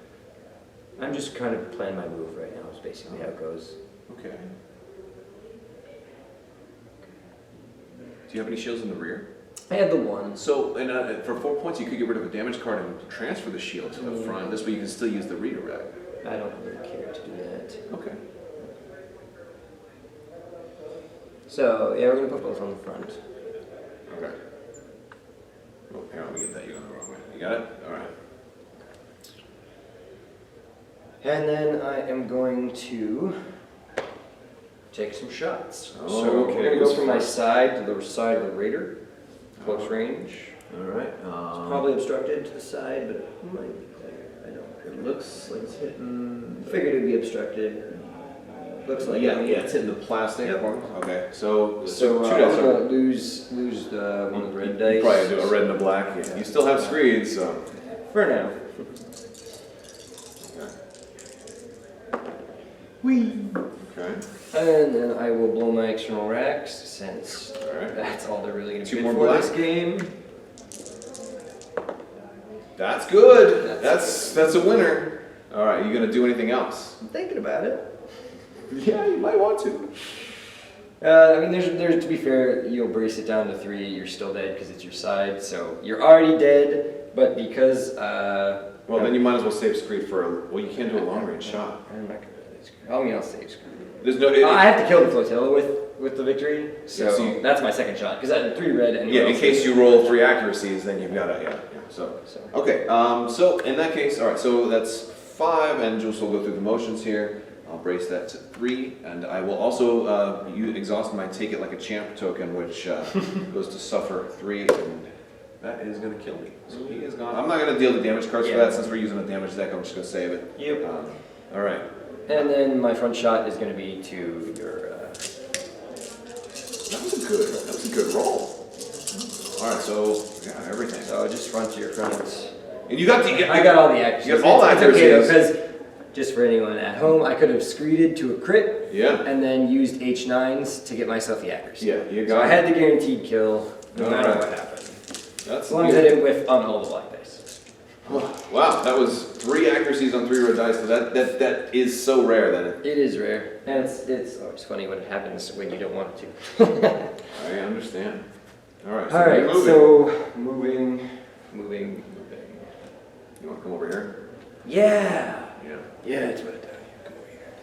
I'm just kind of planning my move right now, is basically how it goes. Okay. Do you have any shields in the rear? I have the 1. So, and for 4 points, you could get rid of a damage card and transfer the shield to the front. This way, you can still use the redirect. I don't really care to do that. Okay. So, yeah, we're going to put both on the front. Okay. Oh, here, let me get that. You're going the wrong way. You got it? All right. And then I am going to take some shots. Oh, So okay. we're going to go from my side to the side of the raider, close range. all right. It's probably obstructed to the side, but it might be clear. I don't It looks like it's hitting. figured it'd be obstructed. Looks like Yeah, it. yeah, it's hitting the plastic. Yep. Okay, so So two I'm dice gonna are- lose the one of the red you dice. probably do a red and a black. Yeah. You still have screens, so. For now. Okay. And then I will blow my external racks since All right. that's all they're really gonna 2 be more for black? this game. That's good. That's a winner. All right, you gonna do anything else? I'm thinking about it. Yeah, you might want to. I mean, there's to be fair, you'll brace it down to 3. You're still dead because it's your side, so you're already dead. But because Well, then you might as well save screen for. Well, you can't do a long range shot. I'm not gonna save screen. I mean, I'll save screen. There's no. I have to kill the flotilla with the victory, so, Yeah, so you- that's my second shot because I had 3 red and Yeah, in case you roll 3 accuracies, then you've got to, yeah. So, So okay, so in that case, all right, so that's 5, and just we'll go through the motions here. I'll brace that to 3, and I will also exhaust my Take It Like a Champ token, which goes to suffer 3, and that is going to kill me. So he is gone. I'm not going to deal the damage cards for Yeah. that, since we're using a damage deck, I'm just going to save it. Yep. All right. And then my front shot is going to be to your. That was a good roll. All right, so yeah, everything. So just front to your front. And you got the. I got all the accuracies. You got all It's okay though, accuracies. because just for anyone at home, I could have screeded to a crit Yeah. and then used H9s to get myself the accuracy. Yeah, you So got I it. had the guaranteed kill, no matter Alright. what happened. That's As long as I didn't whiff on all the black dice. Wow, that was 3 accuracies on 3 red dice. So that is so rare that It is rare, and it's always funny when it happens when you don't want it to. I understand. All right. All right, moving. so moving. You want to come over here? Yeah. Yeah. Yeah, that's what I do. Come over here.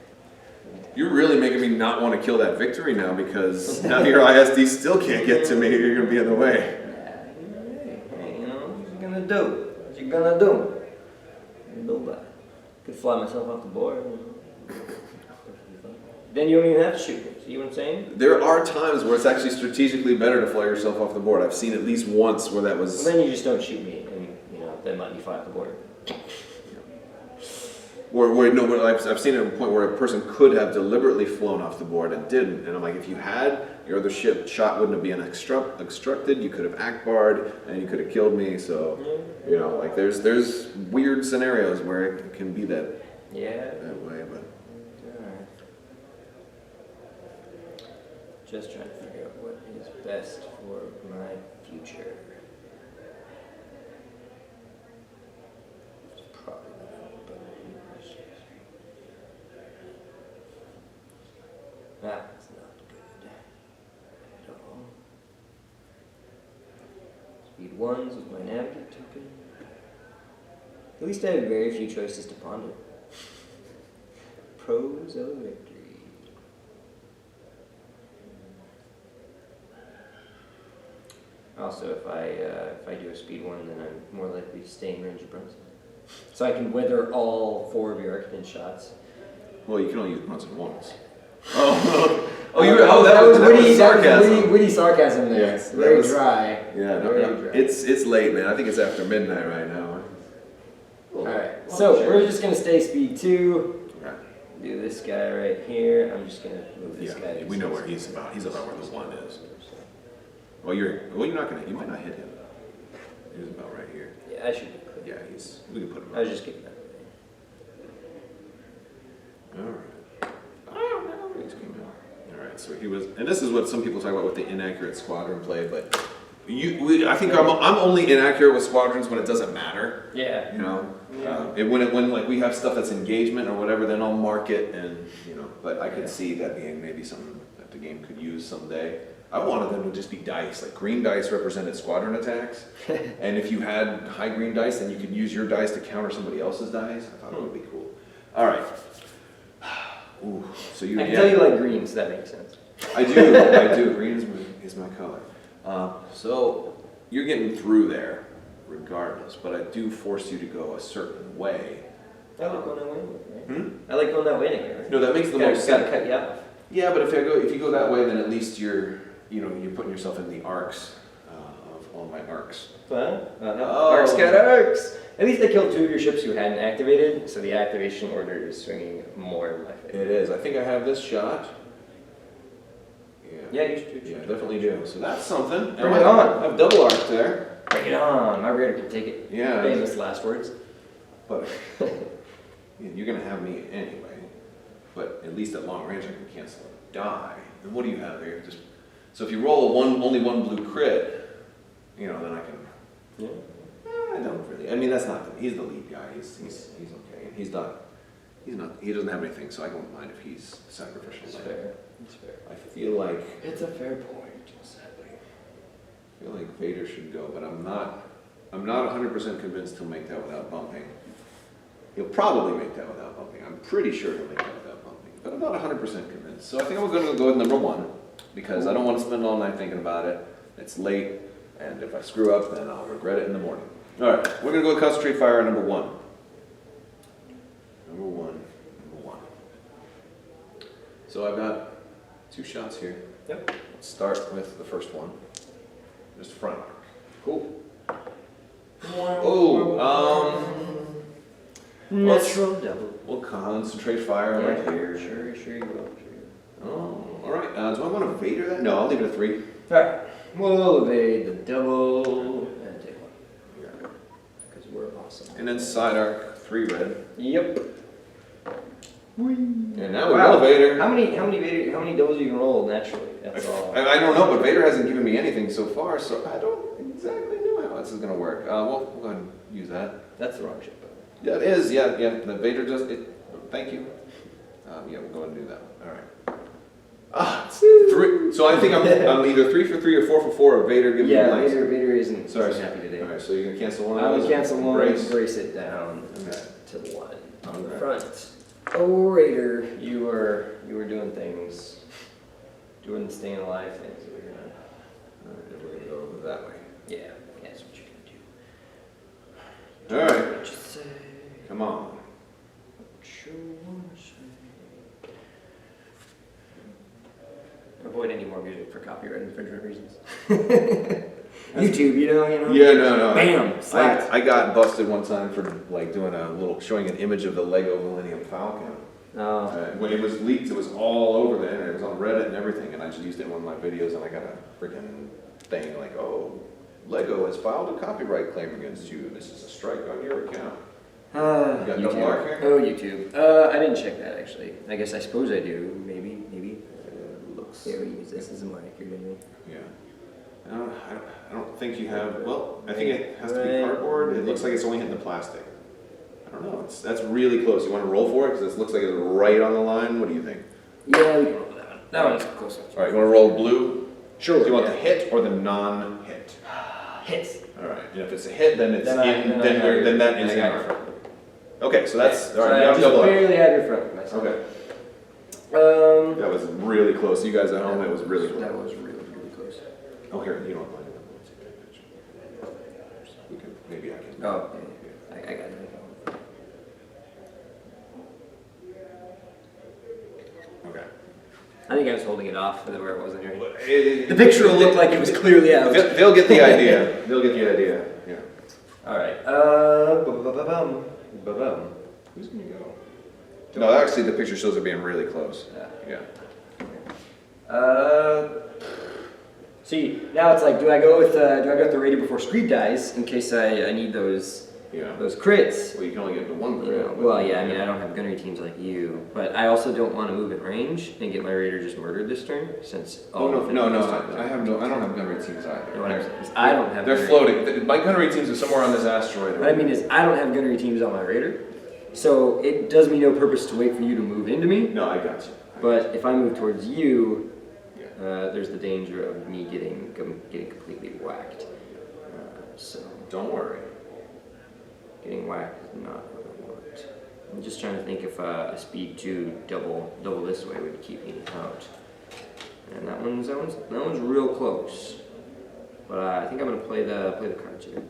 You're really making me not want to kill that victory now because now your ISD still can't get to me. You're going to be in the way. Hey, you know, what you gonna do? What you gonna do? Nobody. Could fly myself off the board. Then you don't even have to shoot me. See what I'm saying? There are times where it's actually strategically better to fly yourself off the board. I've seen at least once where that was. Well, then you just don't shoot me, and then let me fly off the board. I've seen it at a point where a person could have deliberately flown off the board and didn't. And I'm like, if you had, your other shot wouldn't have been obstructed. You could have akbarred and you could have killed me. So, there's weird scenarios where it can be that way. But Alright. Just trying to figure out what is best for my future. It's probably not, but that's not good at all. Speed 1s with my navigate token. At least I have very few choices to ponder. Pros of victory. Also, if I do a speed 1, then I'm more likely to stay in range of Brunson. So I can weather all 4 of your Arcane shots. well, you can only use Brunson once. That was sarcasm. witty sarcasm there. Yes, that Very was- dry. Yeah, Very no, dry. it's late, man. I think it's after midnight right now. Alright, so we're just gonna stay speed 2. Okay. Do this guy right here. I'm just gonna move this guy. Yeah, we know where he's about. He's about where the 1 is. Well, you're not gonna. You might not hit him. He's about right here. Yeah, I should be clear. Yeah, we can put him. I was just kidding that. All right. Oh no, he's came out. All right, so he was, and this is what some people talk about with the inaccurate squadron play, but I think I'm only inaccurate with squadrons when it doesn't matter. Yeah. You know, Yeah. when like we have stuff that's engagement or whatever, then I'll mark it, and But I could see that being maybe something that the game could use someday. I wanted them to just be dice, like green dice represented squadron attacks, and if you had high green dice, then you could use your dice to counter somebody else's dice. I thought it would be cool. All right. Ooh, so you. I can tell you like green, so that makes sense. I do. Green is my color. So you're getting through there, regardless. But I do force you to go a certain way. I like going that way, right? I like going that way anyway. No, that makes the most Gotta sense. cut you off. Yeah, but if you go that way, then at least you're putting yourself in the arcs of all my arcs. Well, Oh. arcs got arcs. At least I killed 2 of your ships who hadn't activated, so the activation order is swinging more in my favor. It is. I think I have this shot. Yeah, you should. Yeah, I definitely do. So that's something. Bring it on. I have double arcs there. Bring it on. My raider can take it. Yeah. Famous last words. But you're gonna have me anyway. But at least at long range, I can cancel a die. And what do you have here? So if you roll only one blue crit, then I can. Yeah. I don't really. I mean, that's not. He's the lead guy. He's okay. He's not. He doesn't have anything, so I don't mind if he's sacrificial. It's fair. It's fair. I feel like. It's a fair point, sadly. I feel like Vader should go, but I'm not 100% convinced he'll make that without bumping. He'll probably make that without bumping. I'm pretty sure he'll make that without bumping, but I'm not 100% convinced. So I think I'm going to go with number 1 because I don't want to spend all night thinking about it. It's late, and if I screw up, then I'll regret it in the morning. All right, we're going to go with concentrate fire number 1. Number one. So I've got 2 shots here. Yep. Let's start with the first one. Just front arc. Cool. Oh, Natural double. we'll concentrate fire right here. Sure you will. Oh, all right. Do I want to Vader that? No, I'll leave it at 3. Alright, we'll evade the double and take 1. Because we're awesome. And then side arc 3 red. Yep. know, Vader. How many doubles you can roll naturally? That's all. I don't know, but Vader hasn't given me anything so far, so I don't exactly know how this is going to work. Well, we'll go ahead and use that. That's the wrong ship. Yeah, it is. Yeah. The Vader just. Thank you. Yeah, we'll go ahead and do that. All right. 3. So I think I'm either 3 for 3 or 4 for 4. Or Vader gives me blanks. Vader isn't Sorry. happy today. All right. So you're gonna cancel one. I would cancel one. Brace. Brace it down Okay. to the 1 on the Okay. front. Oh, Raider, you were doing things, doing the staying alive things over here. All right, we're gonna go that way. Yeah, that's what you're gonna do. All right. What you say? Come on. What you wanna say? Avoid any more music for copyright infringement reasons. YouTube, you know. Yeah, no. Bam, slapped. I got busted one time for like doing showing an image of the Lego Millennium Falcon. Oh. When it was leaked, it was all over the internet. It was on Reddit and everything, and I just used it in one of my videos, and I got a freaking thing like, "Oh, Lego has filed a copyright claim against you. This is a strike on your account." You got no mark here? Oh, YouTube. I didn't check that actually. I suppose I do. Maybe. Looks. Yeah, we use this as a marker, didn't we? Yeah. I don't think you have. Well, I think it has to be Right. cardboard. It looks like it's only hitting the plastic. I don't know. That's really close. You want to roll for it because it looks like it's right on the line. What do you think? Yeah, we can roll that one. That one's close enough. All right. You want to roll blue? Sure. Do you want the hit or the non-hit? Hits. All right. And if it's a hit, then it's Then I- in. then I Then have your- that then is I in got our your front. Okay. So that's Okay. all So right. I You just double up. barely have your front myself. Okay. Um, That was really close. You guys at home, it was really close. That was really close. Oh, here, you don't mind. We can, maybe I can. Oh, yeah. I got it. Okay. I think I was holding it off where it wasn't here. The The picture will look like it was clearly out. They'll get the idea. They'll get the idea. Yeah. All right. Ba-bum. Who's gonna go? No, actually, the picture shows it being really close. Yeah. Yeah. See, now it's like, do I go with the Raider before Screed dies in case I need those Yeah. crits? Well, you can only get to one You crit. know, well, yeah, I mean, I don't have gunnery teams like you, but I also don't want to move at range and get my Raider just murdered this turn, since Oh all no, of I don't have gunnery teams You know either. what I'm saying? Is I don't have. They're gunnery- floating. My gunnery teams are somewhere on this asteroid. What I mean is, I don't have gunnery teams on my Raider, so it does me no purpose to wait for you to move into me. No, I got you. But if I move towards you, Yeah. there's the danger of me getting completely whacked. So Don't worry. getting whacked is not what I want. I'm just trying to think if a speed 2 double this way would keep me out. And that one's real close. But I think I'm gonna play the cards here.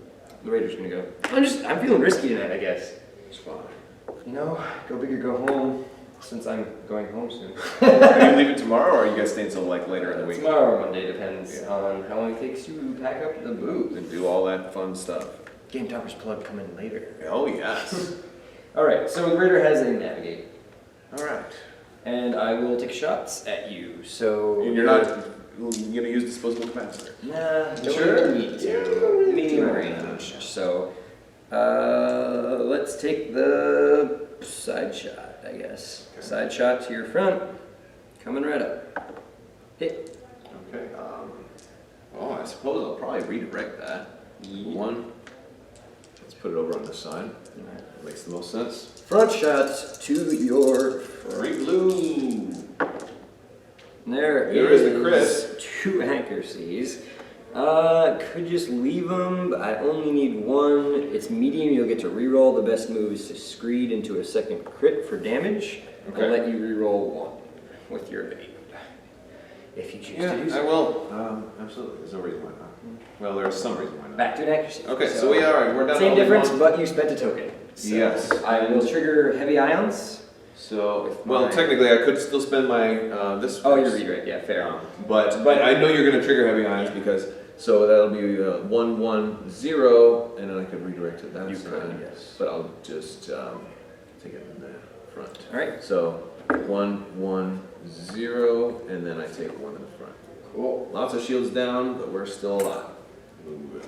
The Raider's gonna go. I'm feeling risky tonight, I guess. It's fine. You know, go big or go home. Since I'm going home soon. Are you leaving tomorrow, or are you guys staying until like later in the week? Tomorrow or Monday, depends Yeah. on how long it takes to pack up the booth. And do all that fun stuff. GameToppers plug coming later. Oh yes. Alright, so the Raider has a navigate. All right. And I will take shots at you. So And you're not gonna use disposable capacitor. Nah, don't Sure. need to. Yeah, don't need Medium to. range. So let's take the side shot, I guess. Okay. Side shot to your front. Coming right up. Hit. Okay. I suppose I'll probably redirect that. One. Let's put it over on this side. That makes the most sense. Front shots to your front. Three blue. There is the crit. 2 accuracies. Could just leave them, but I only need 1. It's medium, you'll get to reroll. The best move is to screed into a second crit for damage. Okay. I'll let you reroll 1 with your evade. If you choose to do so. I will. Absolutely. There's no reason why not. Well, there's some reason why not. Back to an accuracy. Okay, so we are. We're down to Same only difference, one. but you spent a token. So Yes. I will trigger heavy ions. So, With well, my- technically, I could still spend my this. Oh, first. you're redirect. Yeah, fair. But I know you're going to trigger heavy ions because so that'll be 1 1 0, and then I could redirect to that You side. could, yes. But I'll just take it in the front. All right. So 1 1 0, and then I take 1 in the front. Cool. Lots of shields down, but we're still alive. Move it.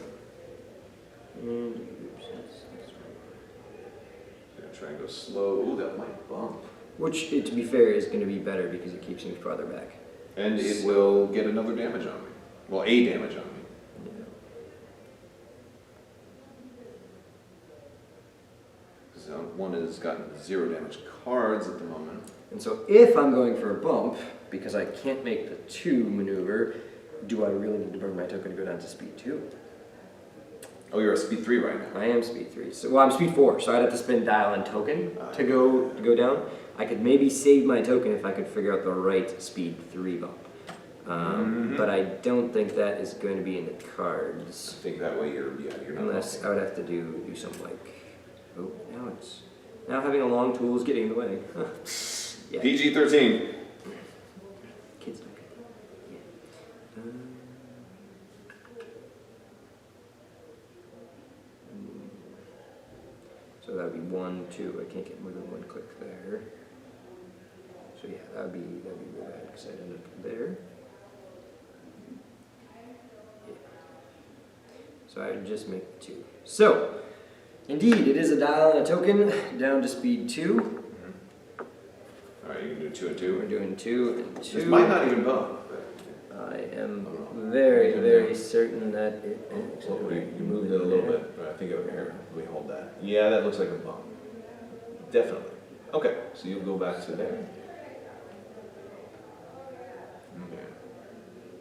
Gonna try and go slow. Ooh, that might bump. Which, to be fair, is going to be better because it keeps me farther back. And it will get another damage on me. Well, a damage on me. Yeah. Because one has gotten 0 damage cards at the moment. And so if I'm going for a bump, because I can't make the 2 maneuver, do I really need to burn my token to go down to speed 2? Oh, you're at speed 3 right now. I am speed 3. So, well, I'm speed 4, so I'd have to spend dial and token to go down. I could maybe save my token if I could figure out the right speed 3 bump. But I don't think that is going to be in the cards. I think that way you're not. Unless I would have to do something like, oh, now having a long tool is getting in the way. Yeah. PG-13. Kids don't get that. Yeah. So that would be 1, 2. I can't get more than 1 click there. So yeah, that would be really bad because I'd end up there. Yeah. So I would just make 2. So, indeed, it is a dial and a token down to speed 2. Alright, you can do 2 and 2. We're doing 2 and 2. This might not even bump. I am very certain that it. You moved it a little bit, but I think over here, we hold that. Yeah, that looks like a bump. Definitely. Okay, so you'll go back to there.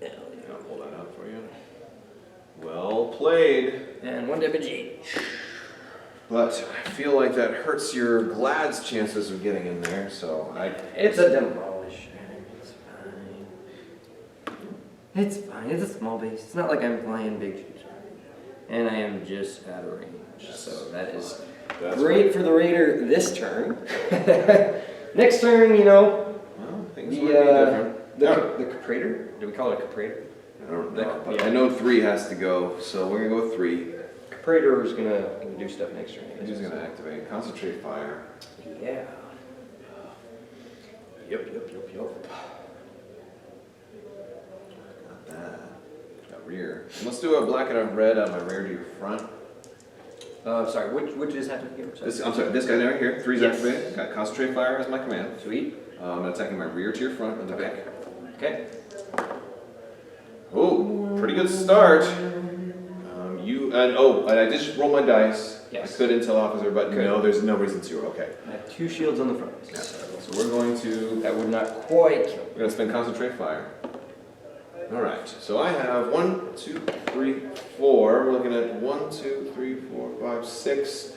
Okay. I'll pull that out for you. Well played. And 1 damage each. But I feel like that hurts your Glad's chances of getting in there, so It's a demolish. It's fine. It's fine. It's a small base. It's not like I'm flying big ships. And I am just out of range. So that is great for the Raider this turn. Next turn, Well, things might be different. the Caprator? Do we call it a Caprator? I don't know, but Yeah. I know 3 has to go, so we're gonna go with 3. Caprator is gonna do stuff next turn. He's gonna activate Concentrate Fire. Yeah. Yep. Got that. Got rear. And let's do a black and a red on my rear to your front. Sorry, which is happening here? I'm sorry, this guy right here, 3's Yes. activated. Got Concentrate Fire as my command. Sweet. I'm attacking my rear to your front and the back. Okay. Oh, pretty good start. And I just rolled my dice. Yes. I could intel officer, but Good. no, there's no reason to. Okay. I have 2 shields on the front. Yeah. So we're going to. That would not quite kill. We're gonna spend Concentrate Fire. All right. So I have 1, 2, 3, 4. We're looking at 1, 2, 3, 4, 5, 6.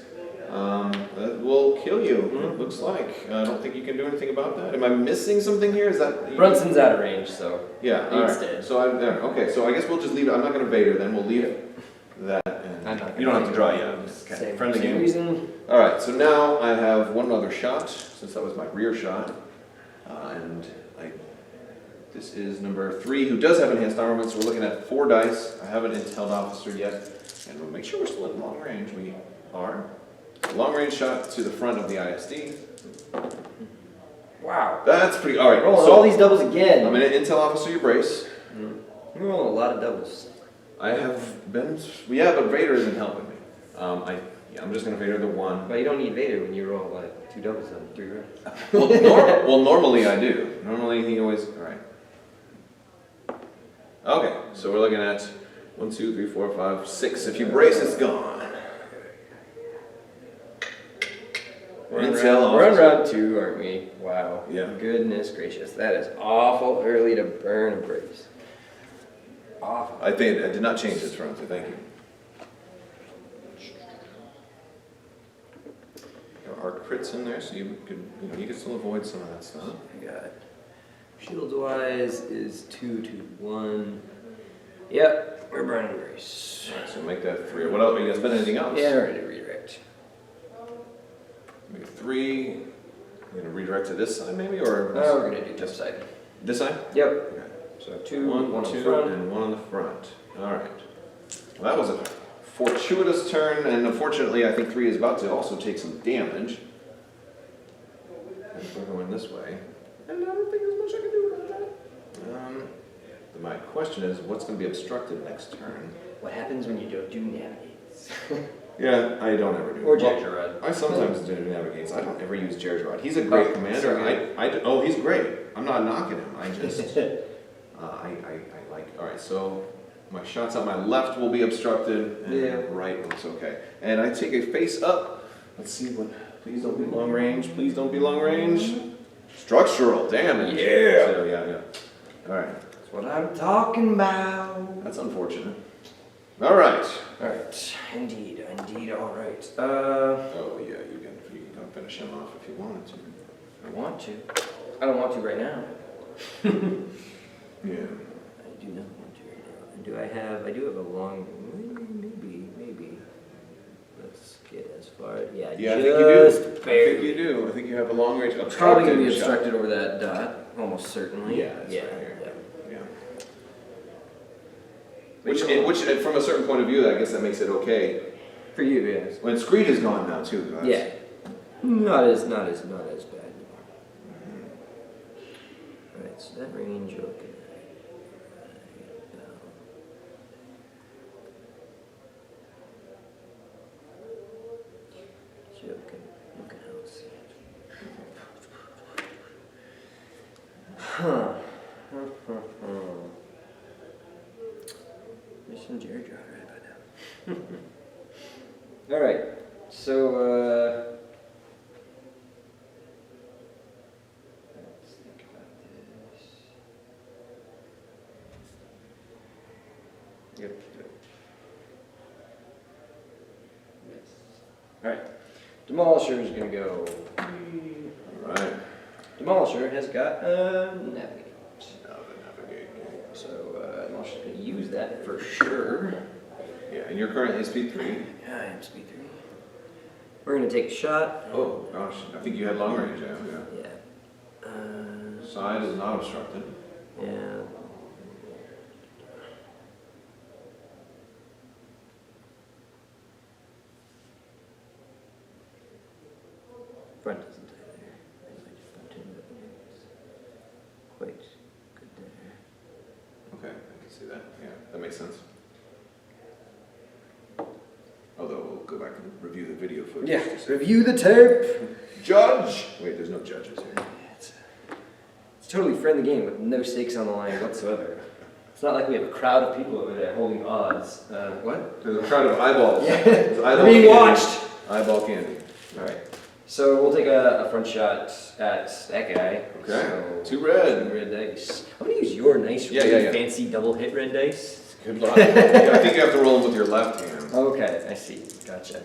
That will kill you. It looks like. I don't think you can do anything about that. Am I missing something here? Is that Brunson's out of range, so Yeah. All he's right. dead. So I'm there. Okay. So I guess we'll just leave it. I'm not gonna Vader then. We'll leave that. I'm not You don't have to draw Vader. yet. Just kind of Same, friendly same game. reason. All right, so now I have one other shot, since that was my rear shot. This is number 3, who does have enhanced armament, so we're looking at 4 dice. I haven't intel'd officer yet, and we'll make sure we're still in long range. We are. Long range shot to the front of the ISD. Wow. That's pretty, all right. Rolling So all these doubles again. I'm gonna intel officer your brace. You're rolling a lot of doubles. I have been, yeah, but Vader isn't helping me. I'm just gonna Vader the 1. But you don't need Vader when you roll like 2 doubles on 3 rounds. Well, normally I do. Normally he always, all right. Okay, so we're looking at 1, 2, 3, 4, 5, 6. If you brace, it's gone. We're Intel on officer. round 2, aren't we? Wow. Yeah. Goodness gracious. That is awful early to burn a brace. Awful. I think I did not change this round, so thank you. There are crits in there, so you can still avoid some of that stuff. I got shields wise is 2, 2, 1. Yep, we're burning brace. All right, so make that 3. What else? Are you gonna spend anything else? Yeah, ready to redirect. Maybe 3. You're gonna redirect to this side, maybe, or Oh, we're gonna do this side. this side? Yep. Okay. So 2, 1, 1 on 2, front. and 1 on the front. All right. Well, that was a fortuitous turn, and unfortunately, I think 3 is about to also take some damage. If we're going this way, and I don't think there's much I can do about that. My question is, what's going to be obstructed next turn? What happens when you don't do navigates? Yeah, I don't ever do. Or Well, Juggernaut. I sometimes do navigates. I don't ever use Juggernaut. He's a great commander. sorry. Oh, he's great. I'm not knocking him. I just, I like. All right, so my shots on my left will be obstructed, and right looks okay. And I take a face up. Let's see what. Please don't be long range. Please don't be long range. Structural damage. Yeah. So, yeah. All right. That's what I'm talking about. That's unfortunate. All right. Alright, indeed, alright. Oh yeah, you can go finish him off if you wanted to. I want to. I don't want to right now. Yeah. I do not want to right now. And I do have a long, maybe. Let's get as far, Yeah, I think you do. just I think barely. you do. I think you have a long range. Probably going to be shot. obstructed over that dot, almost certainly. Yeah, that's yeah, right here. yeah. Yeah. Which, from a certain point of view, I guess that makes it okay. For you, yes. When Screed is gone now too. That's, Yeah. Not as bad. Alright, so that range, okay. Huh. Mission Jerry Jar right about now. Alright, so let's think about this. Yep. Yes. Alright. Demolisher is gonna go. Alright. Demolisher has got navigate. Now the navigate. So Demolisher's going to use that for sure. Yeah, and you're currently speed 3. Yeah, I am speed 3. We're going to take a shot. Oh gosh, I think you had long range. Yeah. Yeah. Side is not obstructed. Yeah. Front doesn't die there. I just bumped into it. Quite good there. Okay, I can see that. Yeah, that makes sense. Although we'll go back and review the video footage. Yeah, review the tape. Judge! Wait, there's no judges here. It's a totally friendly game with no stakes on the line whatsoever. It's not like we have a crowd of people over there holding odds. What? There's a crowd of eyeballs. Yeah, There's eyeball they're being candy. watched. Eyeball candy. All right. So we'll take a front shot at that guy. Okay. So, 2 red. 2 red dice. I'm gonna use your nice, Yeah, really yeah. fancy double hit red dice. Good luck. Yeah, I think you have to roll them with your left hand. Okay, I see. Gotcha.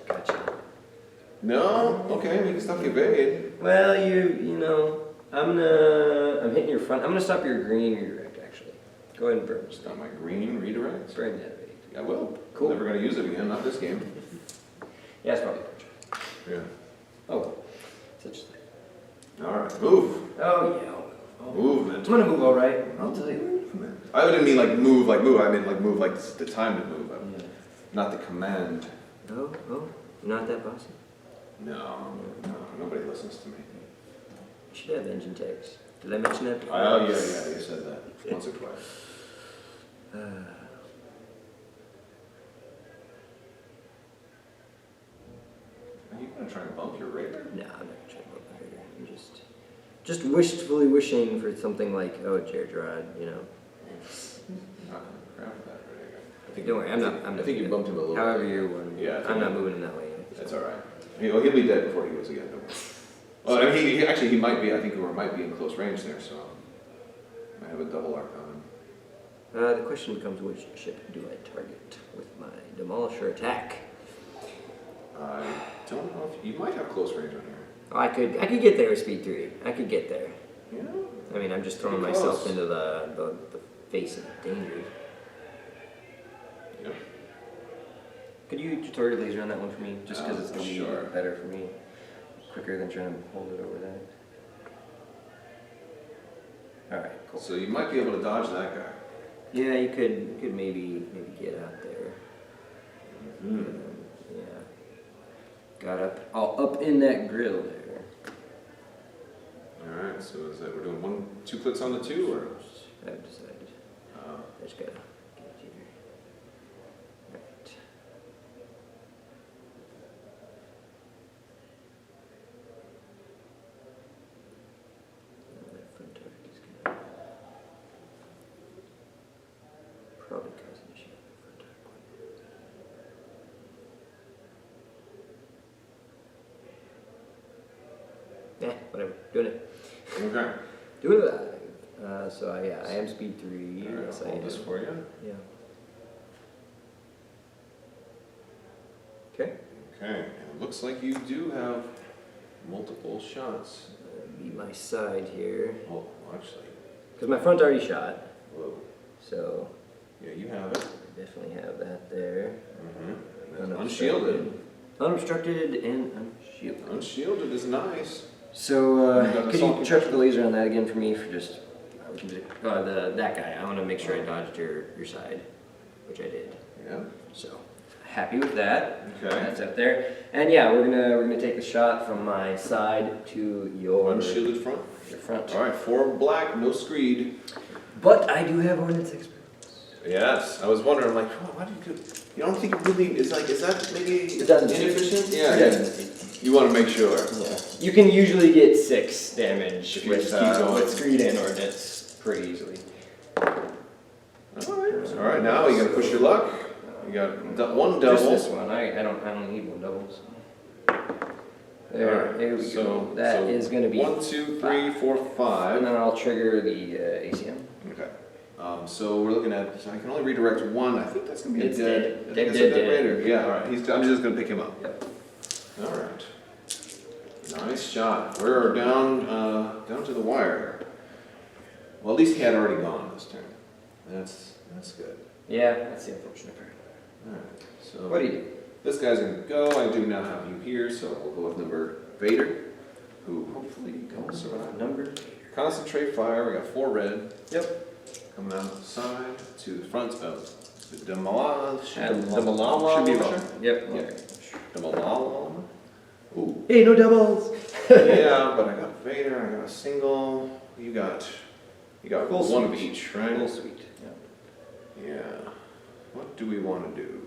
No? Okay, we can stop you evade. Well, you know, I'm hitting your front. I'm gonna stop your green redirect actually. Go ahead and burn. Stop my green redirect. Burn that. I will. Cool. Never going to use it again, not this game. Yeah, it's probably a Yeah. Oh, well. Such a thing. Alright, move. Oh, yeah. I'll move. Movement. I'm gonna move all right. I'll tell you. I wouldn't mean like move. I meant like move like the time to move. Not the command. Oh, not that bossy. No, nobody listens to me. You should have engine tags. Did I mention that before? Oh, yeah, you said that once or twice. Are you going to try and bump your radar? No, I'm not gonna try to bump my radar. I'm just wishfully wishing for something like, oh, Jared Rod, you know. Not going to grab that radar. Don't worry, I'm not. I think you bumped him a little However bit. you want. Yeah, I think I'm not you- moving him that way. That's all right. He'll be dead before he goes again. Don't worry. Well, I mean, he might be. I think he might be in close range there, so I have a double arc on him. The question becomes, which ship do I target with my Demolisher attack? I don't know if you might have close range on here. Oh, I could get there with speed 3. I could get there. Yeah. I mean, I'm just throwing Pretty myself close. into the face of danger. Yeah. Could you tutorial laser on that one for me? Just because it's going to Sure. be better for me. Quicker than trying to hold it over that. Alright, cool. So you might be able to dodge that guy. Yeah, you could maybe get out there. Yeah. Got up in that grill there. All right. So is that we're doing 2 clicks on the 2, or? I've decided. I just gotta get it here. Right. whatever. Doing it. Okay. Doing it live. So I am speed 3. All right, Yes, I'll I hold this am. for you. Yeah. Okay. Okay, and it looks like you do have multiple shots. Be my side here. Oh, actually, Because my front already shot. whoa. So Yeah, you have it. I definitely have that there. Mm-hmm. Unshielded. Unobstructed and unshielded. Unshielded is nice. So, You got the could salt you check the laser on that again for me for just, that guy. I want to make sure I dodged your side, which I did. Yeah. So, happy with that. Okay. That's up there. And yeah, we're gonna take the shot from my side to your Unshielded front. your front. All right, 4 black, no screed. But I do have Ordnance Experience. Yes, I was wondering, like, oh, why do you do? You don't think it really is like? Is that maybe Redundancy. inefficient? Yeah. Redundancy. You want to make sure. Yeah. You can usually get 6 damage If you with just keep going. with screed and Ordnance pretty easily. All right. Now you gotta push your luck. You got one double. Just this one. I don't need one doubles. There, All right, there we so- go. That so is going to be 1, 2, 3, 4, 5. And then I'll trigger the ACM. Okay. So we're looking at. So I can only redirect one. I think that's gonna be It's a dead. dead. I think Dead, that's dead, a dead dead. raider. Yeah. All right. I'm just gonna pick him up. Yep. All right. Nice shot. We're down to the wire. Well, at least he had already gone this turn. That's good. Yeah, that's the unfortunate part. All right. So What do you do? this guy's gonna go. I do now have you here, so we'll go with number Vader, who hopefully can survive. Number. Concentrate fire. We got 4 red. Yep. Coming out the side to the front of the Demalala. Should be Demalala. Yep. Yeah. Okay. Demalala. Ooh. Hey, no doubles. Yeah, but I got Vader. I got a single. You got Full one of suite. each, right? Full suite. Yeah. Yeah. What do we want to do?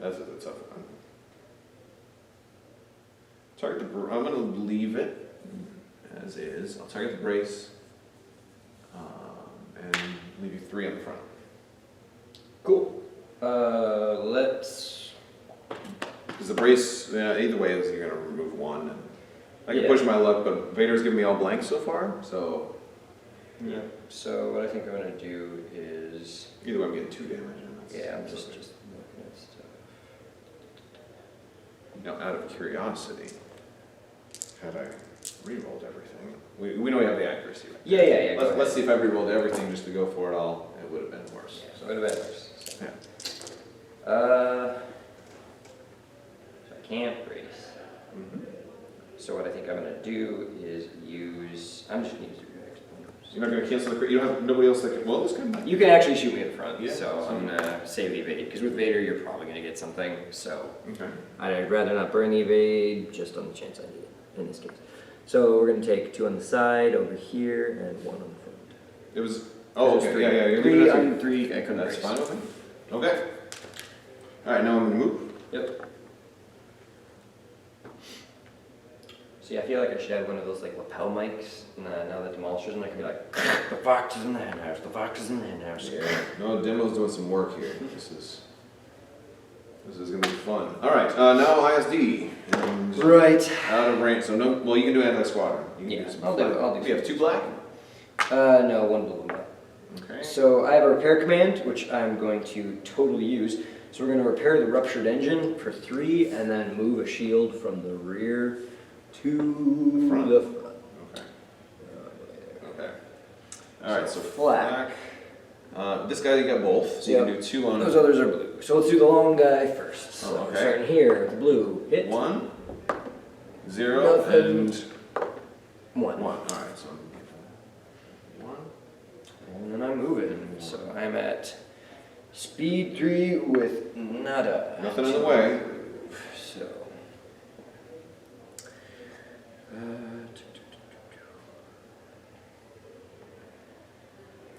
That's a tough one. Target the. I'm gonna leave it as is. I'll target the brace, and leave you 3 on the front. Cool. Let's. Because the brace, either way, is you're gonna remove 1. And I can Yeah. push my luck, but Vader's giving me all blanks so far. So Yeah. So what I think I'm gonna do is. either way, I'm getting 2 damage. And that's, Yeah, I'm that's just okay. looking at stuff. Now, out of curiosity, had I re-rolled everything, we know we have the accuracy. Right? Yeah. Go Let's ahead. see if I re-rolled everything just to go for it all. It would have been worse. So it would have been worse. Yeah. So I can't brace. So what I think I'm gonna do is use. I'm just gonna use the You're not going to cancel the crit. You don't have nobody else that can. Well, this could. You can actually shoot me in front, Yeah. so I'm gonna save the evade because with Vader you're probably gonna get something. So Okay. I'd rather not burn the evade just on the chance I need it in this case. So we're gonna take 2 on the side over here and 1 on the front. It was. Oh, There's okay. 3. Yeah. You're 3 leaving it at on 3. I couldn't That's brace. fine with me. Okay. All right. Now I'm going to move. Yep. See, I feel like I should have one of those like lapel mics. Now that Demolishers, and I can be like, the fox is in the hen house. The fox is in the hen house. Yeah. No, Demo's doing some work here. This is going to be fun. All right. Now ISD. And Right. out of range. So no. Well, you can do anti-squadron. You can Yeah, do some I'll do black. it. I'll do You have 2 black. No, 1 blue, 1 black. Okay. So I have a repair command, which I'm going to totally use. So we're going to repair the ruptured engine for 3, and then move a shield from the rear to Front. the front. Okay. Okay. All right. So Flat. This guy you got both. So you Yep. can do 2 on. Those others are blue. So let's do the long guy first. So Oh, okay. starting here with the blue. Hit 1, 0, Nothing. and 1. 1. All right. So I'm 1. And then I'm moving. So I'm at speed 3 with nada. Nothing in the way. So.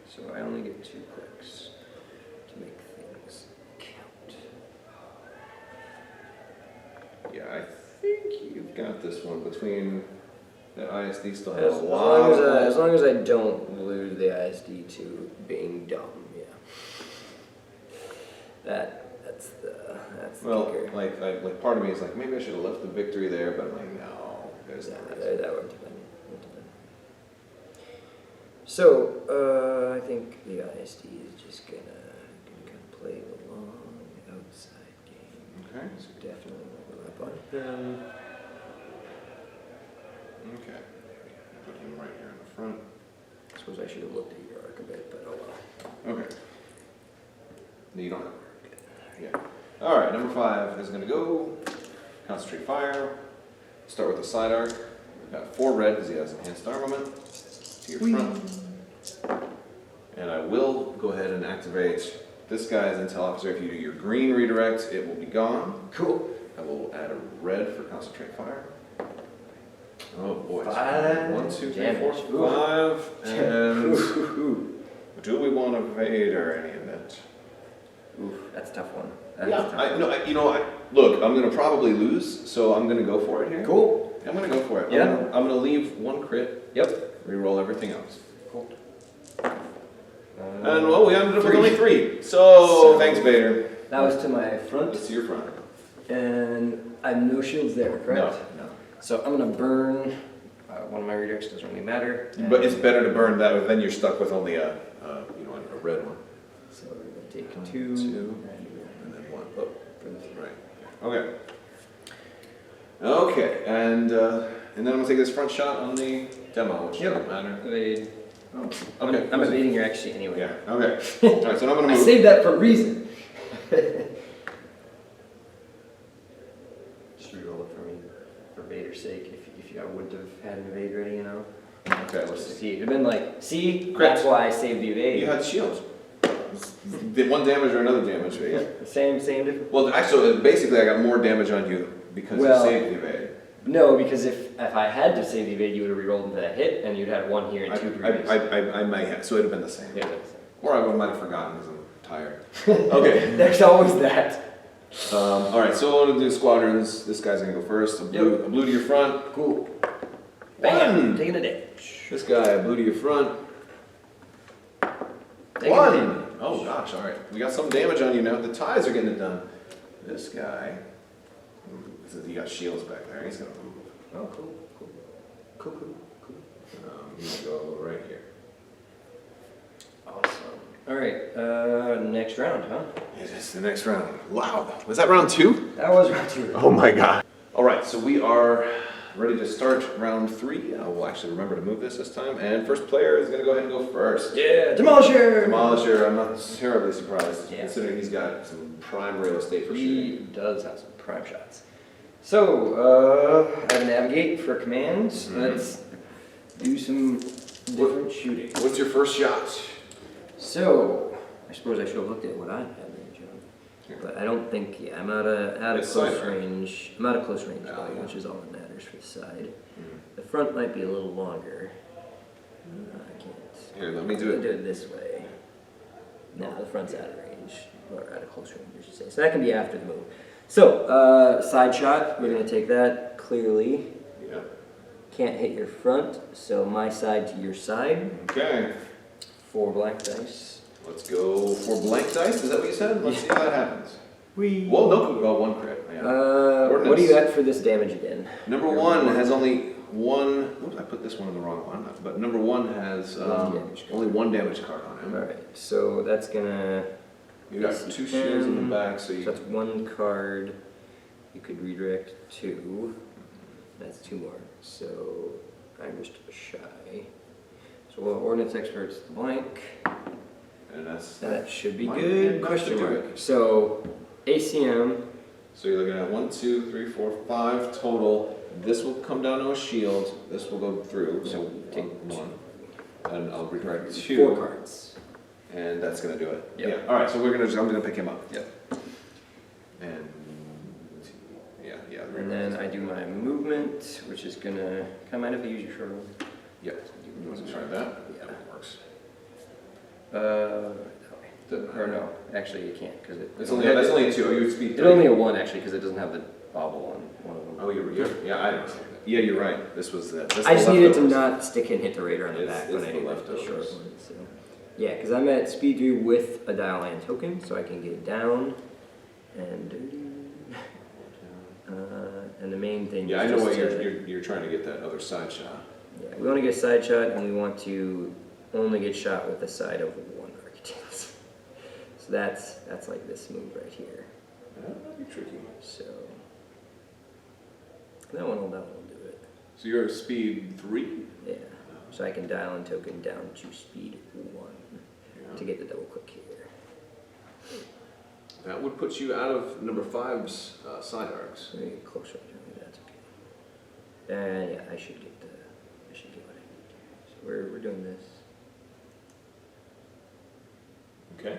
So I only get 2 clicks to make things count. Yeah, I think you've got this one between the ISD still has As a lot. long as long as I don't lose the ISD to being dumb, yeah. That's That's the Well, kicker. like part of me is like, maybe I should have left the victory there, but I'm like, no, there's Yeah, no reason. that wouldn't have been. So, I think the ISD is just gonna kind of play the long outside game. Okay. So definitely level up on him. Okay. Put him right here in the front. I suppose I should have looked at your arc a bit, but oh well. Okay. No, you don't have Yeah. All right, number 5 is going to go. Concentrate fire. Start with the side arc. We've got 4 red because he has enhanced armament. To your front. And I will go ahead and activate this guy's intel officer. If you do your green redirect, it will be gone. Cool. I will add a red for concentrate fire. Oh boy. 5 1, 2, 3, damage. 4, 5. And do we want a Vader any of it? Oof, that's a tough one. Look, I'm gonna probably lose, so I'm gonna go for it here. Cool. I'm gonna go for it. Yeah. I'm gonna leave 1 crit. Yep. Reroll everything else. Cool. And well, we ended up with 3. only 3. So thanks, Vader. That was to my front, Let's see your front. and I have no shields there, correct? No. So I'm gonna burn one of my redirects. Doesn't really matter. But it's better to burn that, then you're stuck with only a red one. So we're gonna take 1, 2, 2, and then 1. Oh, for the 3. right. Okay, and then I'm gonna take this front shot on the demo, which doesn't matter. Evade. Oh, I'm okay. evading your action anyway. Yeah. Okay. All right. So now I'm gonna I move. saved that for a reason. Just reroll it for me, for Vader's sake. If I wouldn't have had an evade ready, you know. Okay. Let's see. See, it'd have been like, see, Crit. that's why I saved the evade. You had shields. Did 1 damage or another damage? Right? Yeah. Same difference. Well, actually, basically, I got more damage on you because Well, you saved the evade. No, because if I had to save the evade, you would have rerolled into that hit, and you'd had 1 here and 2 previous. I might have, so it'd have been the same. Yeah, that's it. Or I might have forgotten because I'm tired. Okay. There's always that. All right. So I'm gonna do squadrons. This guy's gonna go first. A blue to your front. Cool. 1. Bam! Taking a damage. This guy, a blue to your front. Taking 1. damage. Oh gosh. All right. We got some damage on you now. The ties are getting it done. This guy. You got shields back there. He's gonna move. Oh, cool. He's gonna go right here. Awesome. All right, next round, huh? It is the next round. Wow. Was that round 2? That was round 2. Oh my god. All right. So we are ready to start round 3. I will actually remember to move this time. And first player is gonna go ahead and go first. Yeah, Demolisher! Demolisher. I'm not terribly surprised, Yeah. considering he's got some prime real estate for He shooting. does have some prime shots. So, I have navigate for commands. Let's do some different shooting. What's your first shot? So, I suppose I should have looked at what I had range on. But I don't think, I'm out of It's close side, right? range. I'm out of close range, Oh, yeah. which is all that matters for the side. The front might be a little longer. I can't. Here, let me I'm do gonna it. do it this way. No, the front's out of range, or out of close range, I should say. So that can be after the move. So, side shot, we're gonna take that clearly. Yeah. Can't hit your front, so my side to your side. Okay. 4 black dice. Let's go for blank dice. Is that what you said? Let's see how that happens. We. Well, no. Well, 1 crit. Yeah. What do you got for this damage again? Number 1 has only 1. Oops, I put this one in the wrong one. But number 1 has damage card. only 1 damage card on him. Alright, so that's gonna. You got 2 shields in the back, so So you. that's 1 card. You could redirect 2. That's 2 more. So I'm just shy. So Ordnance Expert's the blank. And that's. That should be Might good. be enough Question to do mark. it. So ACM. So you're looking at 1, 2, 3, 4, 5 total. This will come down to a shield. This will go through. So take 1. And I'll redirect 2. 4 cards. And that's gonna do it. Yep. Yeah. All right. So I'm gonna pick him up. Yep. And yeah. And then I do my movement, which is gonna. Can I mind if I use your short one? Yep. You want to try that? Yeah. That works. That way. Doesn't Or matter. no, actually you can't because That's only a 2. Oh, you would speed It's 3. only a 1 actually because it doesn't have the bobble on one of them. Oh, yeah. I didn't see that. Yeah, you're right. This was the. This I just needed to leftovers. not stick and hit the radar on the It's- back it's when I the did the leftovers. short one. So. Yeah, because I'm at speed 3 with a dial land token, so I can get down and And the main thing Yeah, I is know just why to- you're trying to get that other side shot. Yeah, we want to get a side shot, and we want to only get shot with the side of one architect. So that's like this move right here. That'd be tricky. So that one will do it. So you're at speed 3? Yeah. So I can dial in token down to speed 1 Yeah. to get the double click here. That would put you out of number 5's side arcs. Let me get closer. That's okay. And yeah, I should get what I need here. So we're doing this. Okay.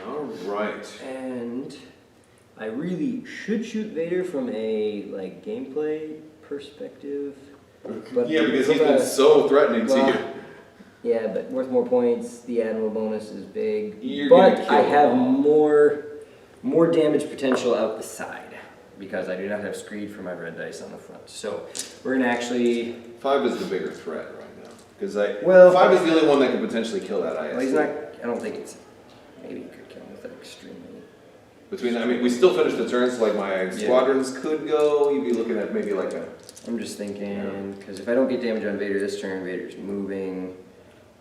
All right. And I really should shoot Vader from a like gameplay perspective. But Yeah, because he's been so threatening to well, you. Yeah, but worth more points. The Admiral bonus is big. You're but gonna kill I have them all. more damage potential out the side because I do not have screed for my red dice on the front. So we're gonna actually. 5 is the bigger threat right now. Because Well, 5 is the only one that could potentially kill that IS. Well, he's not. I don't think it's. Maybe you could kill him with that extremely. I mean, we still finished the turn, so like my squadrons could go. You'd be looking at maybe like a. I'm just thinking because if I don't get damage on Vader this turn, Vader's moving.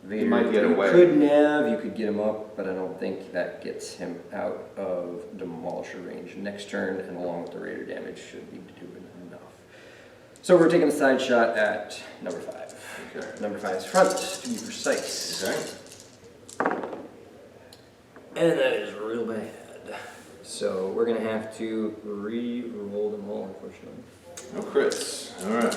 Vader, might get away. You could nav, you could get him up, but I don't think that gets him out of Demolisher range next turn, and along with the Raider damage should be doing enough. So we're taking a side shot at number 5. Okay. Number 5's front, to be precise. Okay. And that is real bad. So we're gonna have to re-roll them all, unfortunately. No crits. All right.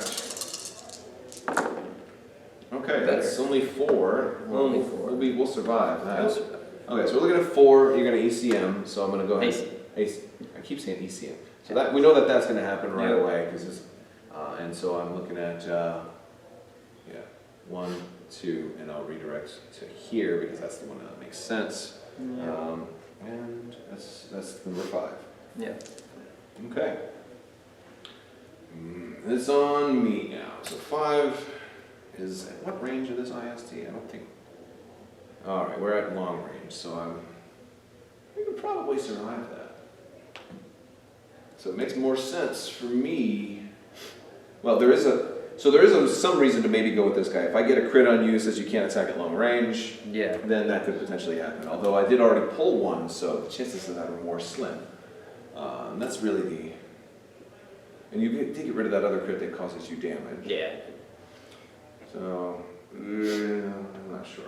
Okay, that's only 4. Only 4. We'll survive that. We'll survive. Okay, so we're looking at 4. You're going to ECM, so I'm going to go ahead. AC. I keep saying ECM. So that we know that that's going to happen right Yeah. away, and so I'm looking at 1, 2, and I'll redirect to here because that's the one that makes sense. Yeah. And that's number 5. Yeah. Okay. It's on me now. So 5 is at what range of this IST? I don't think. All right, we're at long range, so we could probably survive that. So it makes more sense for me. Well, there is some reason to maybe go with this guy. If I get a crit on you, it says you can't attack at long range. Yeah. Then that could potentially happen. Although I did already pull 1, so the chances of that are more slim. And that's really the. And you did get rid of that other crit that causes you damage. Yeah. So, I'm not sure.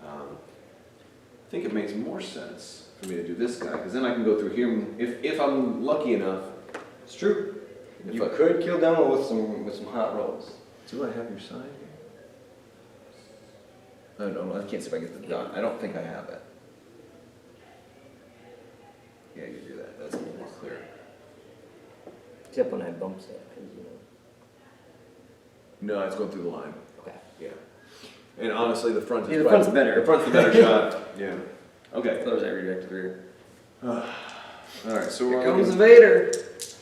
I think it makes more sense for me to do this guy, because then I can go through here, if I'm lucky enough. It's true. If You I- could kill Demo with some hot rolls. Do I have your side here? I don't know. I can't see if I get the dot. I don't think I have it. Yeah, you do that. That's a little more clear. Except when I bump stuff, you know. No, it's going through the line. Okay. Yeah. And honestly, the front is Yeah, the probably- front's better. The front's the better shot. Yeah. Okay. Those I redirected through. All right, so Here we're comes looking. Vader.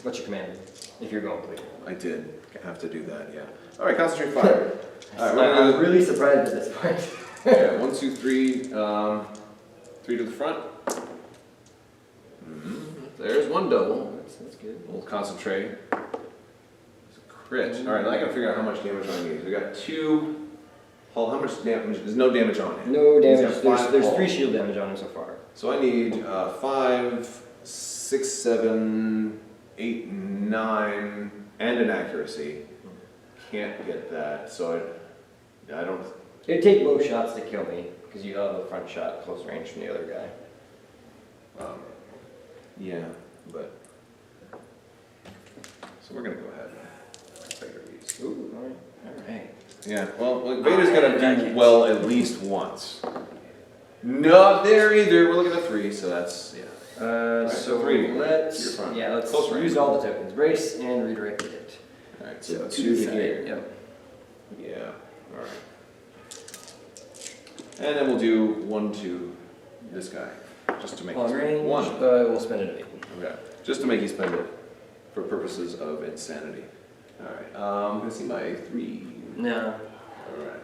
What's your command? If you're going to. I did have to do that, yeah. All right, concentrate fire. All right, we're I'm gonna really surprised at this point. yeah, 1, 2, 3. 3 to the front. There's one double. That's good. We'll concentrate. It's a crit. All right, now I gotta figure out how much damage I need. We got 2. Hull, how much damage? There's no damage on it. No He's damage. got 5 There's hull. 3 shield damage on him so far. So I need 5, 6, 7, 8, 9, and an accuracy. Can't get that, so I don't. It'd take both shots to kill me because you have the front shot close range from the other guy. Yeah, but. So we're gonna go ahead and figure these. Ooh, all right. Yeah, well, Vader's gonna do well at least once. Not there either. We're looking at 3, so that's yeah. So so 3. let's You're fine. let's Close range. use all the tokens. Brace and redirect it. All right, So so 2 to to the side. here. Yep. Yeah. All right. And then we'll do 1 to this guy, just to make Long it range. 1. We'll spend it at 8. Okay, just to make you spend it for purposes of insanity. All right, I'm gonna see my 3. No. All right.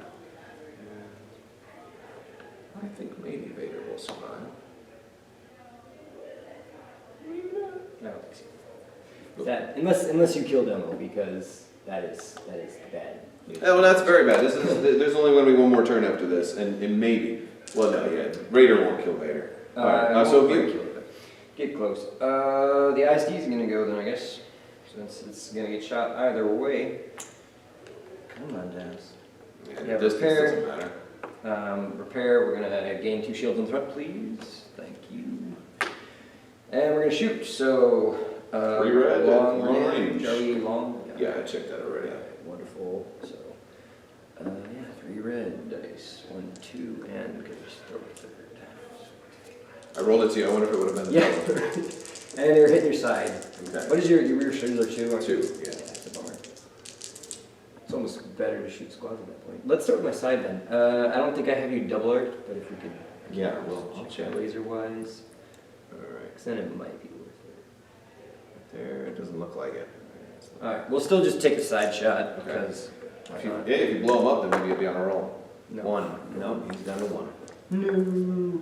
I think maybe Vader will survive. That unless you kill Demo, because that is bad. Well, that's very bad. There's only going to be one more turn after this, and maybe. Well, no, yeah, Raider won't kill Vader. All right. So if you get close. The ISD is gonna go then, I guess, since it's gonna get shot either way. Come on, Daz. yeah, this doesn't matter. Repair. We're gonna gain 2 shields in front, please. Thank you. And we're gonna shoot. So 3 red, long range. Are we long? Yeah, I checked that already. Wonderful. So yeah, 3 red dice. 1, 2, and good. Throw a 3rd. I rolled it to you. I wonder if it would have been the Yeah. double. And you're hitting your side. Okay. What is your rear shields are 2? aren't you? 2, yeah. That's a bummer. It's almost better to shoot squads at that point. Let's start with my side then. I don't think I have you double arced, but if we could. Yeah, well, I'll check check. laser wise. Alright. Because then it might be worth it. There, it doesn't look like it. Alright, we'll still just take the side shot Okay. because. If you blow him up, then maybe you'll be on a roll. No. 1. No, he's down to 1. No.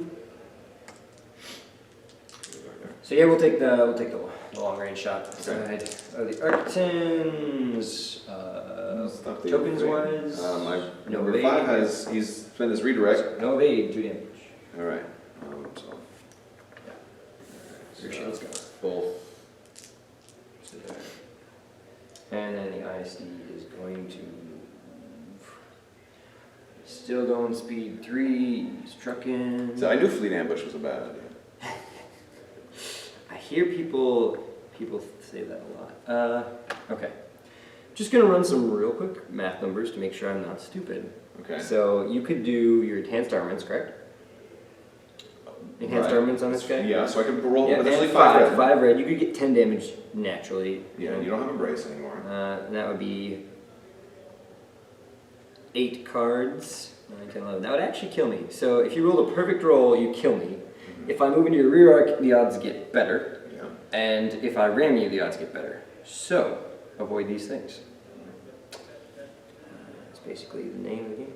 So yeah, we'll take the long range shot side of the Arctons. Stuff the Tokens evade. wise. My no number evade. 5 he's spent his redirect. No evade, 2 damage. Alright. Your shields go. Both. And then the ISD is going to still going speed 3. He's trucking. So I knew fleet ambush was a bad idea. I hear people say that a lot. Okay. Just gonna run some real quick math numbers to make sure I'm not stupid. Okay. So you could do your enhanced armaments, correct? Enhanced Right. armaments on this guy? Yeah, so I can roll Yeah, potentially and 5 red. 5 red. You could get 10 damage naturally. Yeah, you don't have a brace anymore. And that would be 8 cards. 9, 10, 11. That would actually kill me. So if you roll a perfect roll, you kill me. If I move into your rear arc, the odds get better. Yeah. And if I ram you, the odds get better. So avoid these things. That's basically the name of the game.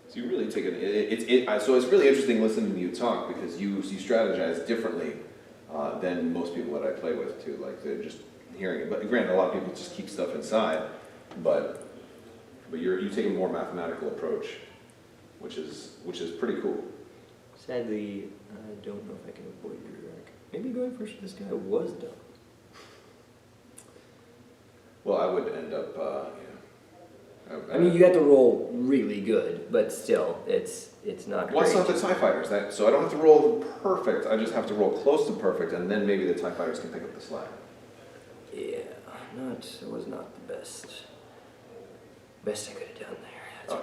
So you really take it. So it's really interesting listening to you talk because you strategize differently than most people that I play with too. Like they're just hearing it. But granted, a lot of people just keep stuff inside. But you take a more mathematical approach, which is pretty cool. Sadly, I don't know if I can avoid your rear arc. Maybe going first with this guy was dumb. Well, I would end up. I mean, you have to roll really good, but still, it's not Well, it's great. not the TIE fighters, so I don't have to roll perfect, I just have to roll close to perfect, and then maybe the TIE fighters can pick up the slack. Yeah, it was not the best I could have done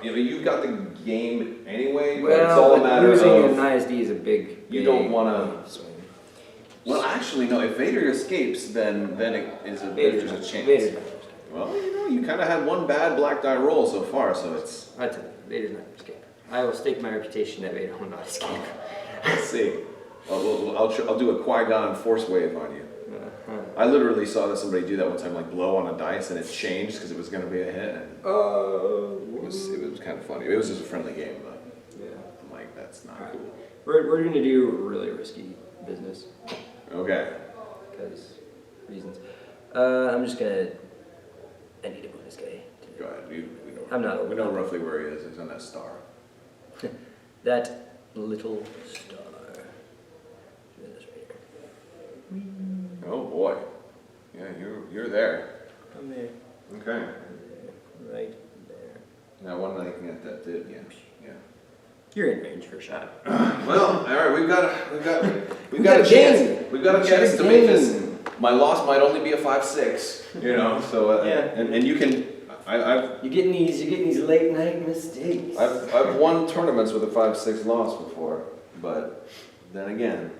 there. You've got the game anyway, but Well, it's all a but matter losing of... an ISD is a big... You don't want to... swing. Well, actually, no, if Vader escapes, then it is there's a chance. Vader's not Well, you kind of had one bad black die roll so far, so it's... I tell you, Vader's not going to escape. I will stake my reputation that Vader will not escape. Let's see. I'll do a Qui-Gon force wave on you. I literally saw somebody do that one time, like blow on a dice, and it changed because it was going to be a hit. And it was kind of funny. It was just a friendly game, but Yeah. I'm like, that's not Alright. cool. We're going to do really risky business Okay. because reasons. I'm just going to... I need to move this guy. Go ahead. I'm not We know roughly where he is. He's on that star. That little star. Do this right here. Oh boy. Yeah, you're there. I'm there. Okay. Right there. Now one that I can get that did, yeah. You're in range for a shot. Well, all right, we've got got a a chance. game. We've got a We chance got a to make this. game. My loss might only be a 5-6, you know. So Yeah. and you can. I've You're getting these late night mistakes. I've won tournaments with a 5-6 loss before, but then again.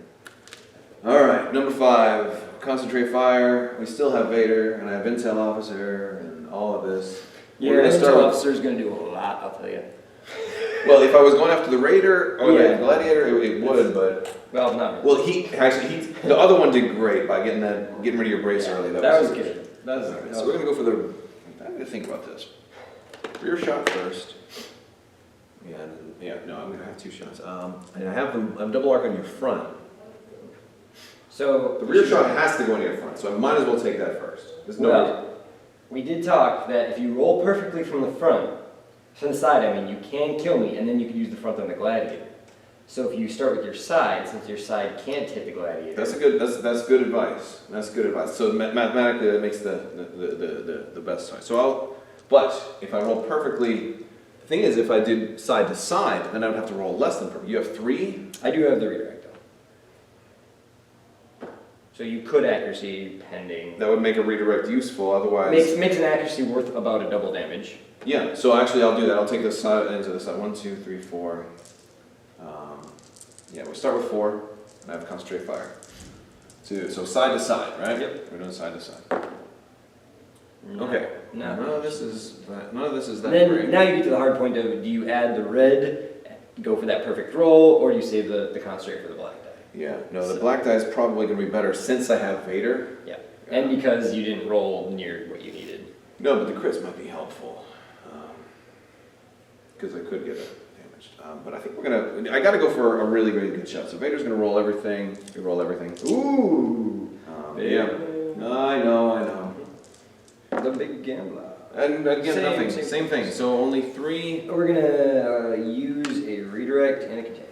All right, number 5, concentrate fire. We still have Vader, and I have Intel officer, and all of this. Yeah, We're gonna start Intel with- officer's going to do a lot, I'll tell you. Well, if I was going after the Raider or Yeah. the Gladiator, it would, but Well, not really. well, the other one did great by getting rid of your brace early. That was good. That was Alright, so we're gonna go for the. I'm gonna think about this. Rear shot first. No, I'm gonna have 2 shots. And I have them. I'm double arc on your front. So The rear shot has to go in your front, so I might as well take that first. There's no reason. well, we did talk that if you roll perfectly from the front, from the side, I mean, you can kill me, and then you can use the front on the gladiator. So if you start with your side, since your side can't hit the gladiator. That's good advice. That's good advice. So mathematically, that makes the best side. But if I roll perfectly, the thing is, if I did side to side, then I would have to roll less than perfect. You have 3. I do have the redirect though. So you could accuracy pending. That would make a redirect useful. Otherwise, Makes an accuracy worth about a double damage. yeah. So actually, I'll do that. I'll take this side into the side. 1, 2, 3, 4. Yeah, we start with 4, and I have concentrate fire. 2. So side to side, right? Yep. We're doing side to side. No, Okay. No. None of this is that And then great. now you get to the hard point of do you add the red, go for that perfect roll, or do you save the concentrate for the black die? Yeah. No, the black die is probably going to be better since I have Vader. Yeah. And because you didn't roll near what you needed. No, but the crits might be helpful because I could get it damaged. But I think I got to go for a really, really good shot. So Vader's going to roll everything. We roll everything. Ooh. Yeah. I know. The big gambler. And again, Same, nothing. same. Same thing. So only 3. We're gonna use a redirect and a contain.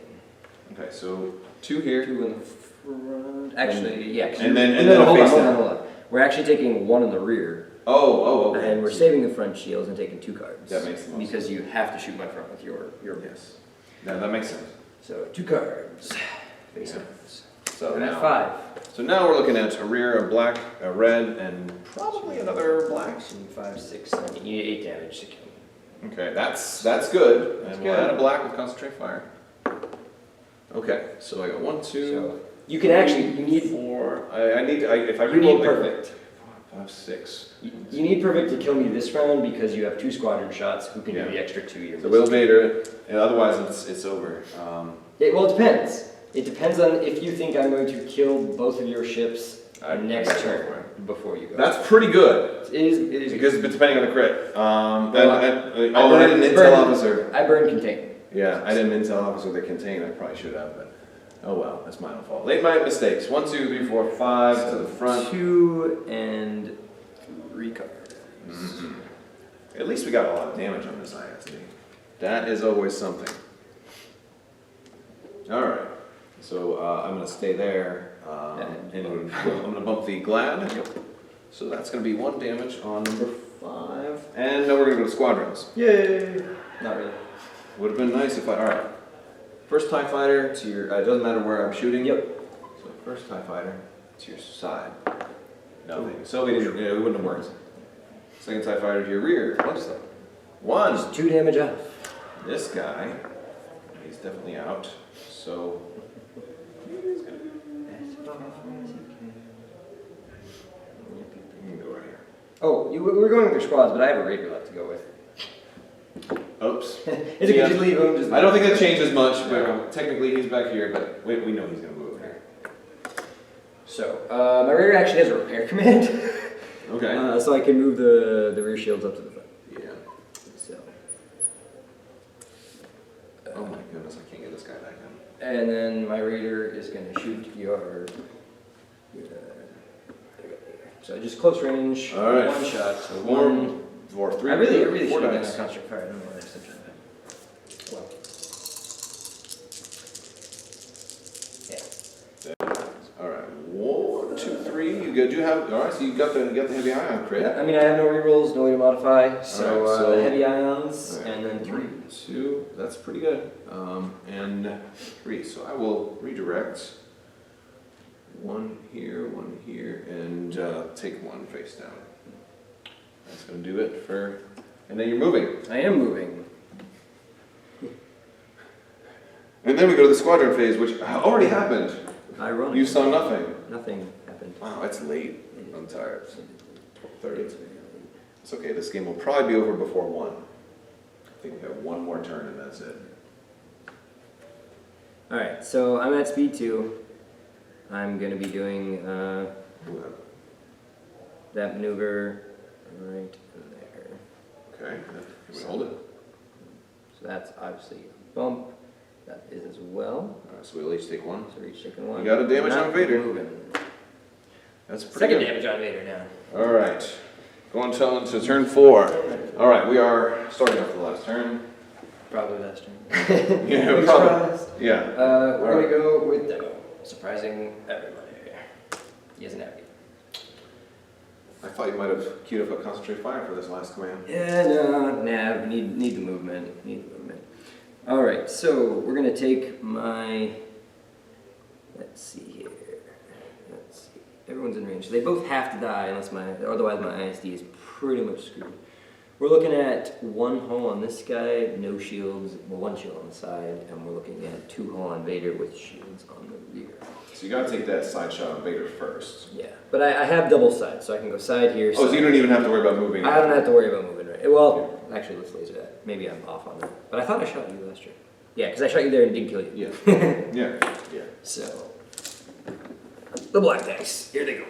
Okay, so 2 here. 2 in the front. Actually, yeah. And then hold face on, down. hold on. We're actually taking 1 in the rear. Oh, okay. And we're saving the front shields and taking 2 cards. That makes the most because you have to shoot my front with your Yes. Yeah, that makes sense. So 2 cards. Face Yeah. downs. So And now, at 5. So now we're looking at a rear, a black, a red, and probably another black. 5, 6, 7. You need 8 damage to kill me. Okay, that's good. That's And we'll good. add a black with concentrate fire. Okay, so I got 1, 2. So you can actually, you need 4. I need. If I you need reroll perfect. 4, 5, 6. You need perfect to kill me this round because you have 2 squadron shots who can Yeah. do the extra 2 you're So missing. Will Vader. And otherwise, it's over. Well, it depends. It depends on if you think I'm going to kill both of your ships next gotta go turn for before you go. That's pretty good. It is Because depending on the crit. Well, I didn't intel officer. I burned contain. Yeah, I didn't intel officer the contain. I probably should have, but oh well, that's my own fault. Late my mistakes. 1, 2, 3, 4, 5 to the front. 2 and 3 cards. Mm-hmm. At least we got a lot of damage on this ISD. That is always something. All right. So I'm going to stay there, and I'm going to bump the glad. So that's going to be 1 damage on number 5. And now we're going to go to squadrons. Yay! Not really. Would have been nice if all right. First TIE fighter to your, it doesn't matter where I'm shooting. Yep. So first TIE fighter to your side. No, so we didn't, it wouldn't have worked. Second TIE fighter to your rear. Looks like 1. Just 2 damage off. This guy, he's definitely out. So he's gonna go right here. Oh, we're going with your squads, but I have a raider left to go with. Oops. Is it Yeah. just leave him? Just I don't think that changes much, but technically he's back here, but we know he's gonna move over here. So, my raider actually has a repair command. Okay. So I can move the rear shields up to the front. Yeah. So. Oh my goodness, I can't get this guy back in. And then my raider is going to shoot your so just close range, All right. 1 shot. So 1, 4, 3. I really 4 should have done dice. a construct fire. I don't know why I said that. Well. Yeah. All right. 1, 2, 3. You good? You have. All right. So you got the heavy ion crit. Yeah, I mean I have no rerolls, no way to modify. So, Alright, so- heavy ions All right. and then 3. 1, 2. That's pretty good. And 3. So I will redirect. 1 here, and take 1 face down. That's gonna do it for. And then you're moving. I am moving. And then we go to the squadron phase, which already happened. Ironic. You saw nothing. Nothing happened. Wow, it's late. I'm tired. 12:30. It's okay. This game will probably be over before 1. I think we have 1 more turn, and that's it. Alright, so I'm at speed 2. I'm going to be doing that maneuver right there. Okay. Can we hold it? So that's obviously a bump. That is as well. Alright, so we'll each take one. So we're each taking one. You got a damage Not on Vader. moving. That's pretty Second good. damage on Vader now. Alright. Going to turn 4. Alright, we are starting off the last turn. Probably last turn. Yeah, Big probably. surprise. Yeah. We're gonna go with Demo. Surprising everybody. He has an Abby. I thought you might have queued up a concentrate fire for this last command. Yeah, no, nah, need the movement. All right, so we're gonna take my. Let's see here. Let's see. Everyone's in range. They both have to die unless otherwise my ISD is pretty much screwed. We're looking at 1 hull on this guy, no shields, well, 1 shield on the side, and we're looking at 2 hull on Vader with shields on the rear. So you gotta take that side shot on Vader first. Yeah, but I have double side, so I can go side here. Oh, so you don't even have to worry about moving. I don't have to worry about moving, right? Well, actually, let's laser that. Maybe I'm off on that. But I thought I shot you last turn. Yeah, because I shot you there and didn't kill you. Yeah. Yeah. Yeah. So, the black dice. Here they go.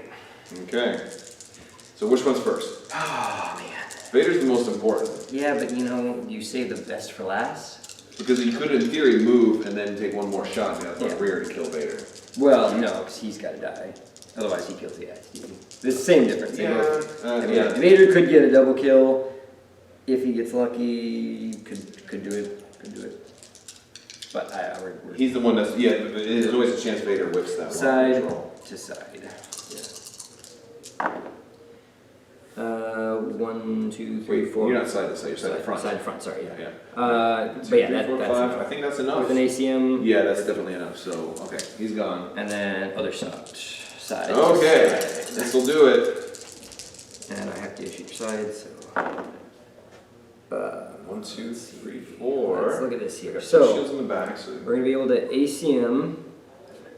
Okay. So which one's first? Oh, man. Vader's the most important. Yeah, but you save the best for last. Because you could, in theory, move and then take 1 more shot and have the rear to kill Vader. Well, no, because he's got to die. Otherwise, he kills the ISD. It's the same difference. They both- yeah. Vader could get a double kill. If he gets lucky, could do it. But we're He's the one that's, there's always a chance Vader whips that side one. Control. to side. Yeah. 1, 2, 3, Wait, 4. you're not side to side, you're side to front. Side to front, sorry, yeah. Yeah. But yeah, 2, 3, 4, that's 5. enough. I think that's enough. With an ACM. Yeah, that's definitely enough. So, okay, he's gone. And then other side. Okay, this will do it. And I have to shoot your side, so. 1, 2, 3, Let's 4. look at this here. Got 2 So shields in the back. So we're gonna be able to ACM.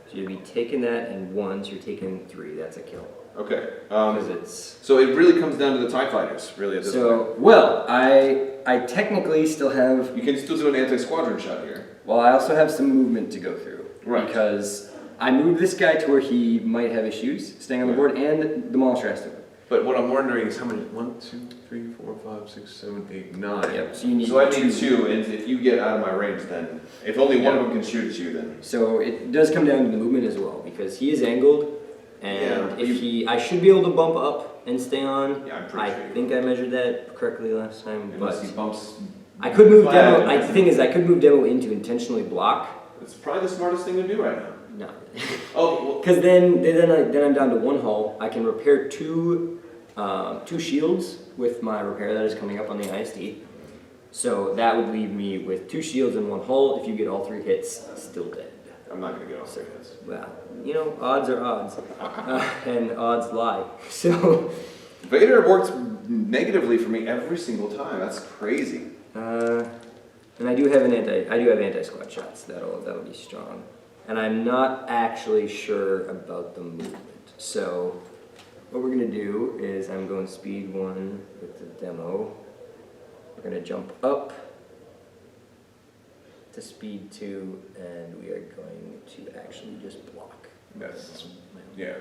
So you'll be taking that in 1, so you're taking 3. That's a kill. okay. Because it's. So it really comes down to the TIE fighters, really, at this point. So well, I technically still have. You can still do an anti-squadron shot here. Well, I also have some movement to go through. Right. Because I moved this guy to where he might have issues staying on the board, and Demolisher has to move. But what I'm wondering is how many? 1, 2, 3, 4, 5, 6, 7, 8, 9. Yep. So you need. So I need 2, and if you get out of my range, then if only one of them can shoot at you, then So it does come down to the movement as well, because he is angled, and Yeah. I should be able to bump up and stay on. yeah, I'm pretty I sure. you think I measured that correctly last time, Unless but he bumps. I could move Flat. demo. The thing is, I could move demo in to intentionally block. It's probably the smartest thing to do right now. No, Oh, well, because then I'm down to 1 hull. I can repair 2 shields with my repair that is coming up on the ISD. So that would leave me with 2 shields and 1 hull. If you get all 3 hits, still dead. I'm not going to get off there. Well, odds are odds, and odds lie. So, Vader works negatively for me every single time. That's crazy. and I do have anti-squad shots. That'll be strong. And I'm not actually sure about the movement. So, what we're gonna do is I'm going speed 1 with the demo. We're gonna jump up to speed 2, and we are going to actually just block. That's, yeah,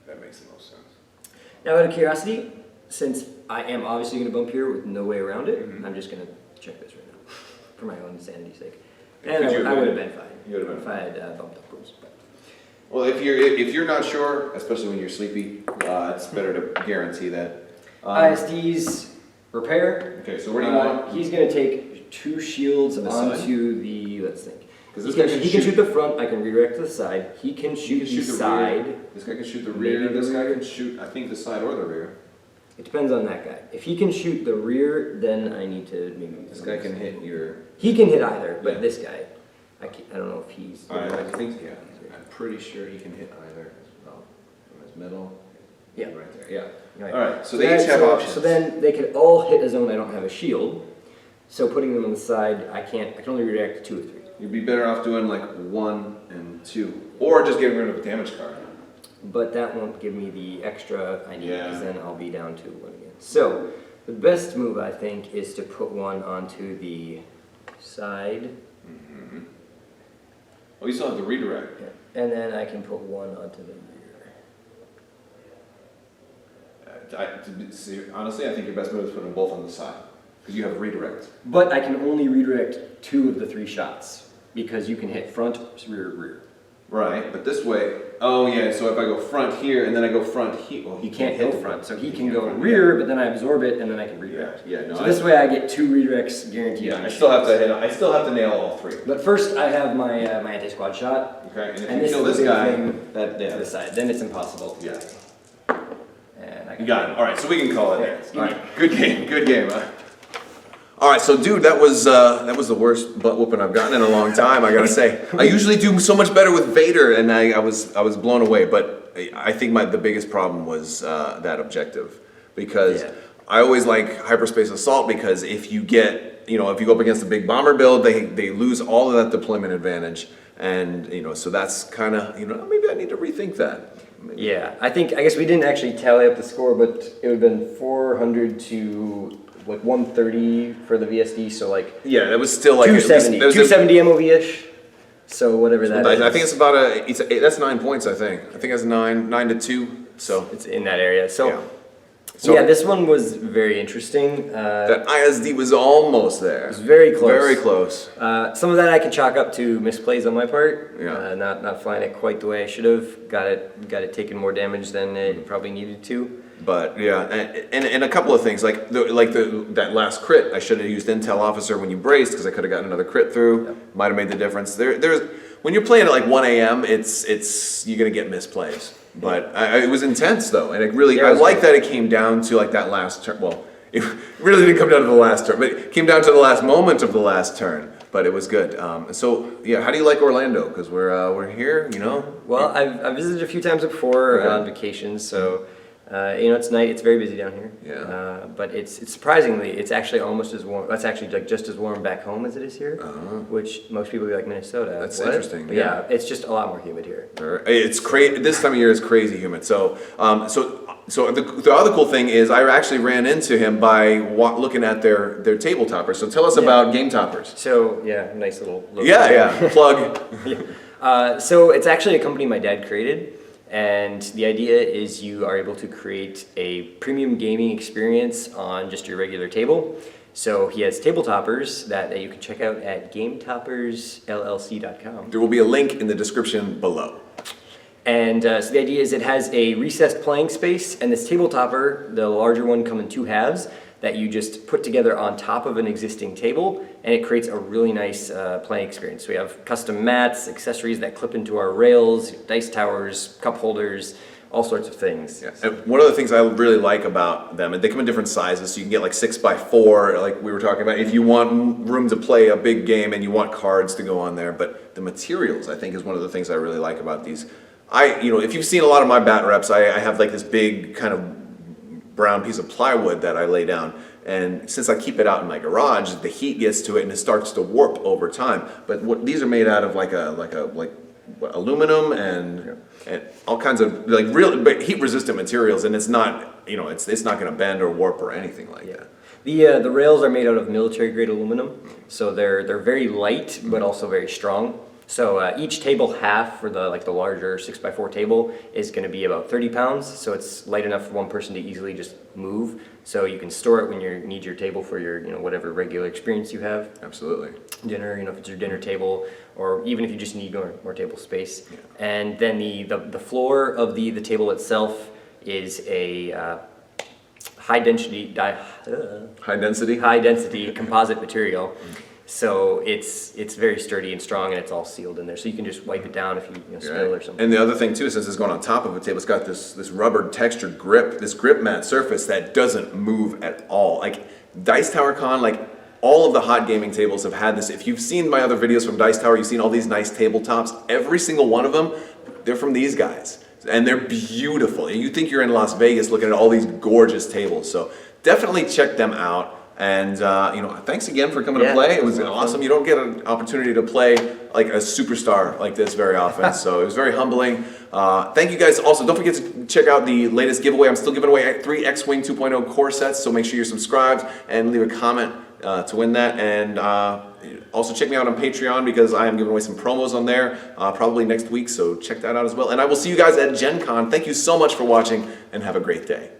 that makes the most sense. Now, out of curiosity, since I am obviously going to bump here with no way around it, I'm just going to check this right now for my own sanity's sake. And I would have been fine. You would have been if I had bumped upwards. But. Well, if you're not sure, especially when you're sleepy, it's better to guarantee that. ISD's repair. Okay, so where do you want? He's going to take 2 shields On the onto the, let's think. Because He can shoot the front, I can redirect to the side. He can shoot the side. Rear. This guy can shoot the rear. Maybe the This guy rear. can shoot, I think, the side or the rear. It depends on that guy. If he can shoot the rear, then I need to maybe... This guy can hit your. He can hit either, but Yeah. this guy, I don't know if he's... I think, yeah. I'm pretty sure he can hit either as well. From his middle. Yeah. Right there. Yeah. Right. All right. So they each have options. So then they can all hit a zone I don't have a shield. So putting them on the side, I can only react to 2 or 3. You'd be better off doing like 1 and 2, or just getting rid of a damage card. But that won't give me the extra I need, because Yeah. then I'll be down to 1 again. So the best move, I think, is to put 1 onto the side. Mm-hmm. Oh, you still have the redirect. Yeah. And then I can put 1 onto the rear. Honestly, I think your best move is put them both on the side, because you have redirect. But I can only redirect 2 of the 3 shots. because you can hit front, rear, rear. Right, but this way, oh yeah, so if I go front here and then I go front here, well, He can't go front, so he can go rear, but then I absorb it and then I can redirect. Yeah, no. So this way I get 2 redirects guaranteed. Yeah, I still have to nail all 3. But first I have my my anti-squad shot. Okay, and if And you this kill is this the guy, thing that to the side. Then it's impossible. Yeah. And I You got it. All right, so we can call it there. Yeah. All right, good game, good game. All right, so dude, that was the worst butt whooping I've gotten in a long time. I gotta say, I usually do so much better with Vader, and I was blown away. But I think the biggest problem was that objective, because I always like hyperspace assault, because if you go up against a big bomber build, they lose all of that deployment advantage, and so that's kind of maybe I need to rethink that. Maybe. Yeah, I guess we didn't actually tally up the score, but it would have been 400 to like 130 for the VSD, so like Yeah, that was still like 270, 270 MOV-ish. So whatever that is. I think it's about that's 9 points. I think it's 9 to 2. So It's in that area. So yeah. So yeah, this one was very interesting. that ISD was almost there. It was very close. Very close. Some of that I can chalk up to misplays on my part. Yeah. Not flying it quite the way I should have. Got it taking more damage than it probably needed to. But yeah, and a couple of things like that last crit, I should have used Intel Officer when you braced, because I could have gotten another crit through. Yep. Might have made the difference. There's when you're playing at like 1 a.m., it's you're gonna get misplays. But it was intense though, and I like that it came down to like that last turn. Well, it really didn't come down to the last turn, but it came down to the last moment of the last turn. But it was good. So yeah, how do you like Orlando? Because we're here, Well, I've visited a few times before on vacation, so it's night. It's very busy down here. Yeah. But it's surprisingly, it's actually almost as warm. It's actually like just as warm back home as it is here, which most people be like Minnesota. That's What? interesting. But yeah, it's just a lot more humid here. It's crazy. This time of year is crazy humid. So the other cool thing is I actually ran into him by looking at their tabletopper. So tell us about GameToppers. So yeah, nice little. Yeah. Plug. So it's actually a company my dad created. And the idea is you are able to create a premium gaming experience on just your regular table. So he has tabletoppers that you can check out at GameToppersLLC.com. There will be a link in the description below. And so the idea is it has a recessed playing space, and this tabletopper, the larger one, come in 2 halves that you just put together on top of an existing table, and it creates a really nice playing experience. So we have custom mats, accessories that clip into our rails, dice towers, cup holders, all sorts of things. Yeah. And one of the things I really like about them, and they come in different sizes, so you can get like 6x4, like we were talking about, if you want room to play a big game and you want cards to go on there. But the materials, I think, is one of the things I really like about these. If you've seen a lot of my bat reps, I have like this big kind of brown piece of plywood that I lay down, and since I keep it out in my garage, the heat gets to it and it starts to warp over time. But these are made out of like aluminum and all kinds of like real heat resistant materials, and it's not it's not going to bend or warp or anything like that. The rails are made out of military grade aluminum, so they're very light but also very strong. So each table half for the larger 6x4 table is going to be about 30 pounds. So it's light enough for one person to easily just move. So you can store it when you need your table for your whatever regular experience you have. Absolutely. Dinner, if it's your dinner table, or even if you just need more table space. Yeah. And then the floor of the table itself is a high density composite material. So it's very sturdy and strong, and it's all sealed in there. So you can just wipe it down if you spill or something. And the other thing too, since it's going on top of a table, it's got this rubber textured grip, this grip mat surface that doesn't move at all. Like Dice Tower Con, like all of the hot gaming tables have had this. If you've seen my other videos from Dice Tower, you've seen all these nice tabletops. Every single one of them, they're from these guys. And they're beautiful. And you think you're in Las Vegas looking at all these gorgeous tables. So definitely check them out. And thanks again for coming to play. It was awesome. You don't get an opportunity to play like a superstar like this very often, so it was very humbling. Thank you guys. Also, don't forget to check out the latest giveaway. I'm still giving away 3 X-Wing 2.0 core sets, so make sure you're subscribed and leave a comment to win that. And also check me out on Patreon, because I am giving away some promos on there probably next week, so check that out as well. And I will see you guys at Gen Con. Thank you so much for watching, and have a great day.